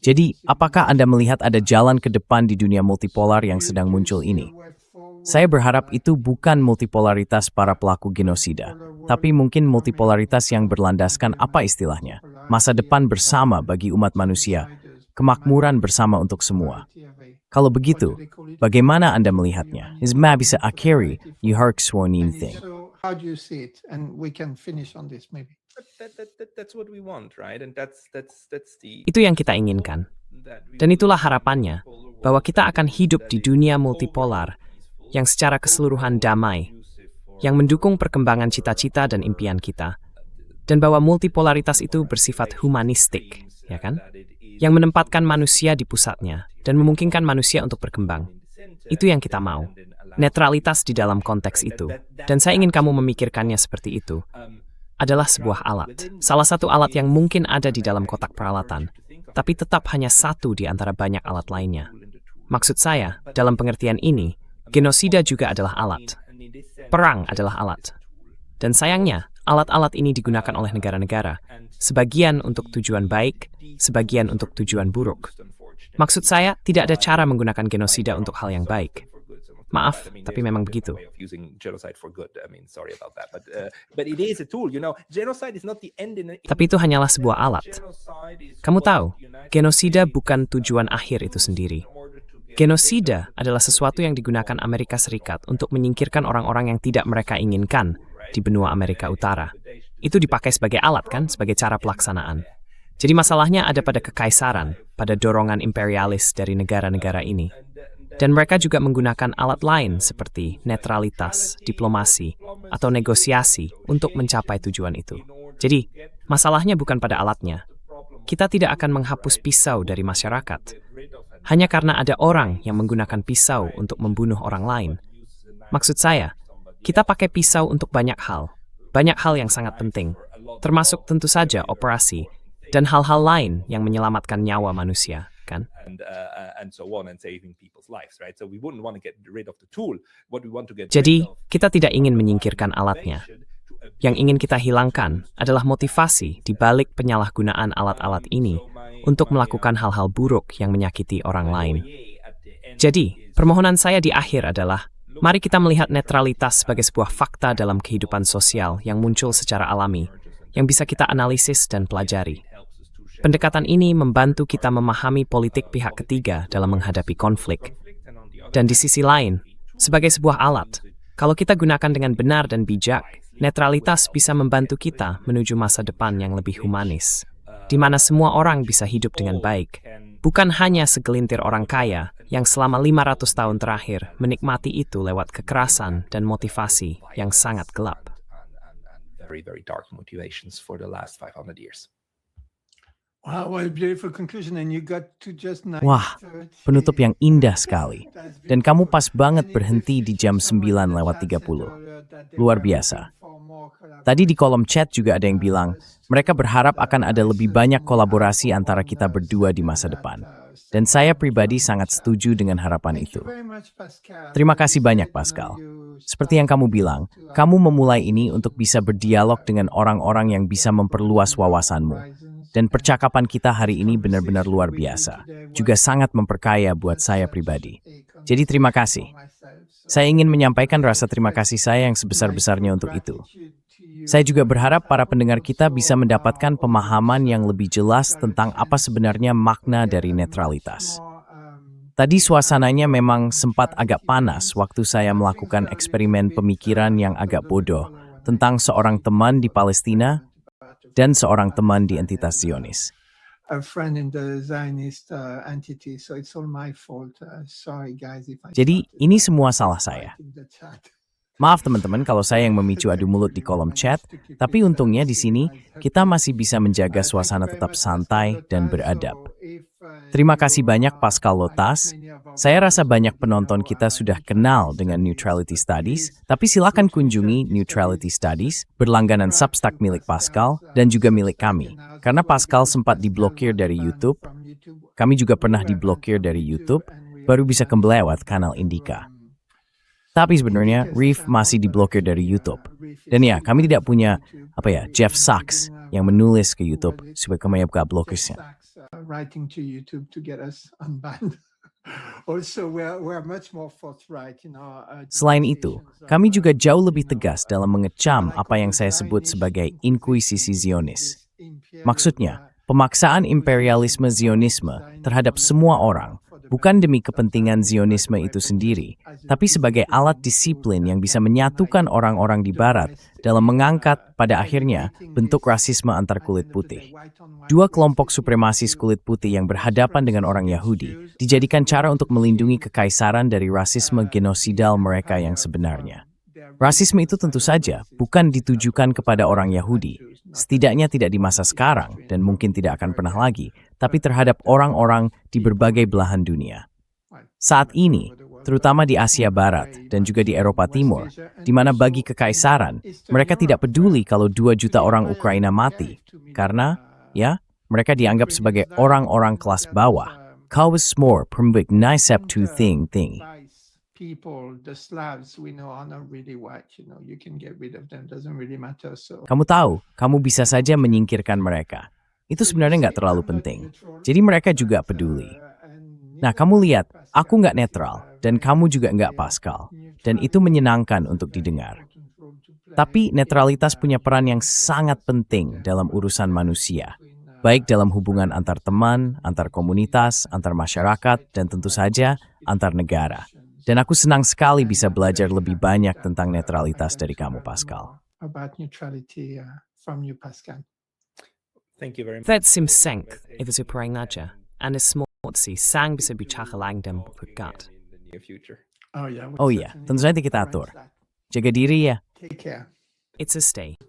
Jadi, apakah Anda melihat ada jalan ke depan di dunia multipolar yang sedang muncul ini? Saya berharap itu bukan multipolaritas para pelaku genosida, tapi mungkin multipolaritas yang berlandaskan apa istilahnya, masa depan bersama bagi umat manusia, kemakmuran bersama untuk semua. Kalau begitu, bagaimana Anda melihatnya? Is mabisa akeri yuharkswonin thing? How do you see it? And we can finish on this maybe. That's what we want, right? And that's the Itu yang kita inginkan. Dan itulah harapannya, bahwa kita akan hidup di dunia multipolar yang secara keseluruhan damai, yang mendukung perkembangan cita-cita dan impian kita, dan bahwa multipolaritas itu bersifat humanistik, ya kan? Yang menempatkan manusia di pusatnya dan memungkinkan manusia untuk berkembang. Itu yang kita mau. Netralitas di dalam konteks itu. Dan saya ingin kamu memikirkannya seperti itu. Adalah sebuah alat. Salah satu alat yang mungkin ada di dalam kotak peralatan, tapi tetap hanya satu di antara banyak alat lainnya. Maksud saya, dalam pengertian ini, genosida juga adalah alat. Perang adalah alat. Dan sayangnya, alat-alat ini digunakan oleh negara-negara, sebagian untuk tujuan baik, sebagian untuk tujuan buruk. Maksud saya, tidak ada cara menggunakan genosida untuk hal yang baik. Maaf, tapi memang begitu. Tapi itu hanyalah sebuah alat. Kamu tahu, genosida bukan tujuan akhir itu sendiri. Genosida adalah sesuatu yang digunakan Amerika Serikat untuk menyingkirkan orang-orang yang tidak mereka inginkan di benua Amerika Utara. Itu dipakai sebagai alat kan, sebagai cara pelaksanaan. Jadi masalahnya ada pada kekaisaran, pada dorongan imperialis dari negara-negara ini. Dan mereka juga menggunakan alat lain seperti netralitas, diplomasi, atau negosiasi untuk mencapai tujuan itu. Jadi, masalahnya bukan pada alatnya. Kita tidak akan menghapus pisau dari masyarakat. Hanya karena ada orang yang menggunakan pisau untuk membunuh orang lain. Maksud saya, kita pakai pisau untuk banyak hal yang sangat penting, termasuk tentu saja operasi, dan hal-hal lain yang menyelamatkan nyawa manusia, kan? Jadi, kita tidak ingin menyingkirkan alatnya. Yang ingin kita hilangkan adalah motivasi di balik penyalahgunaan alat-alat ini untuk melakukan hal-hal buruk yang menyakiti orang lain. Jadi, permohonan saya di akhir adalah, mari kita melihat netralitas sebagai sebuah fakta dalam kehidupan sosial yang muncul secara alami, yang bisa kita analisis dan pelajari. Pendekatan ini membantu kita memahami politik pihak ketiga dalam menghadapi konflik. Dan di sisi lain, sebagai sebuah alat, kalau kita gunakan dengan benar dan bijak, netralitas bisa membantu kita menuju masa depan yang lebih humanis, di mana semua orang bisa hidup dengan baik, bukan hanya segelintir orang kaya yang selama 500 tahun terakhir menikmati itu lewat kekerasan dan motivasi yang sangat gelap. Very, very dark motivations for the last 500 years. Wow, what a beautiful conclusion. And you got to just Wah, 9:30. penutup yang indah sekali. Dan kamu pas banget berhenti di jam 9:30. Luar biasa. Tadi di kolom chat juga ada yang bilang, mereka berharap akan ada lebih banyak kolaborasi antara kita berdua di masa depan. Dan saya pribadi sangat setuju dengan harapan itu. Terima kasih banyak, Pascal. Seperti yang kamu bilang, kamu memulai ini untuk bisa berdialog dengan orang-orang yang bisa memperluas wawasanmu. Dan percakapan kita hari ini benar-benar luar biasa. Juga sangat memperkaya buat saya pribadi. Jadi terima kasih. Saya ingin menyampaikan rasa terima kasih saya yang sebesar-besarnya untuk itu. Saya juga berharap para pendengar kita bisa mendapatkan pemahaman yang lebih jelas tentang apa sebenarnya makna dari netralitas. Tadi suasananya memang sempat agak panas waktu saya melakukan eksperimen pemikiran yang agak bodoh tentang seorang teman di Palestina dan seorang teman di entitas Zionis. A friend in the Zionist entity, so it's all my fault. Sorry guys if I Jadi started ini semua salah saya. in the chat. Maaf teman-teman kalau saya yang memicu adu mulut di kolom chat, tapi untungnya di sini kita masih bisa menjaga suasana tetap santai dan beradab. Terima kasih banyak Pascal Lotas. Saya rasa banyak penonton kita sudah kenal dengan Neutrality Studies, tapi silakan kunjungi Neutrality Studies, berlangganan Substack milik Pascal dan juga milik kami. Karena Pascal sempat diblokir dari YouTube, kami juga pernah diblokir dari YouTube, baru bisa kembali lewat kanal Indika. Tapi sebenarnya Reef masih diblokir dari YouTube. Dan ya, kami tidak punya Jeff Sachs yang menulis ke YouTube supaya kami buka blokersnya. Writing to YouTube to get us unbanned. Also, we're much more forthright in our Selain itu, kami juga jauh lebih tegas dalam mengecam apa yang saya sebut sebagai inkuisisi Zionis. Maksudnya, pemaksaan imperialisme Zionisme terhadap semua orang, bukan demi kepentingan Zionisme itu sendiri, tapi sebagai alat disiplin yang bisa menyatukan orang-orang di Barat dalam mengangkat, pada akhirnya, bentuk rasisme antar kulit putih. Dua kelompok supremasis kulit putih yang berhadapan dengan orang Yahudi dijadikan cara untuk melindungi kekaisaran dari rasisme genosidal mereka yang sebenarnya. Rasisme itu tentu saja bukan ditujukan kepada orang Yahudi, setidaknya tidak di masa sekarang dan mungkin tidak akan pernah lagi, tapi terhadap orang-orang di berbagai belahan dunia. Saat ini, terutama di Asia Barat dan juga di Eropa Timur, di mana bagi kekaisaran, mereka tidak peduli kalau 2 juta orang Ukraina mati, karena, mereka dianggap sebagai orang-orang kelas bawah. Kawas more permbik nisep tu thing. people, the Slavs we know are not really white. You can get rid of them, doesn't really matter. So Kamu tahu, kamu bisa saja menyingkirkan mereka. Itu sebenarnya nggak terlalu penting. Jadi mereka juga peduli. Nah, kamu lihat, aku nggak netral, dan kamu juga nggak Pascal. Dan itu menyenangkan untuk didengar. Tapi netralitas punya peran yang sangat penting dalam urusan manusia. Baik dalam hubungan antar teman, antar komunitas, antar masyarakat, dan tentu saja antar negara. Dan aku senang sekali bisa belajar lebih banyak tentang netralitas dari kamu, Pascal. about neutrality from you, Pascal. Thank you very much. That seems sank if it's a praying nature, and a small si sang bisa bicara lang dem berkat. In the near future. Oh yeah. Oh iya, tentu saja kita atur. Jaga diri ya. Take care. It's a stay.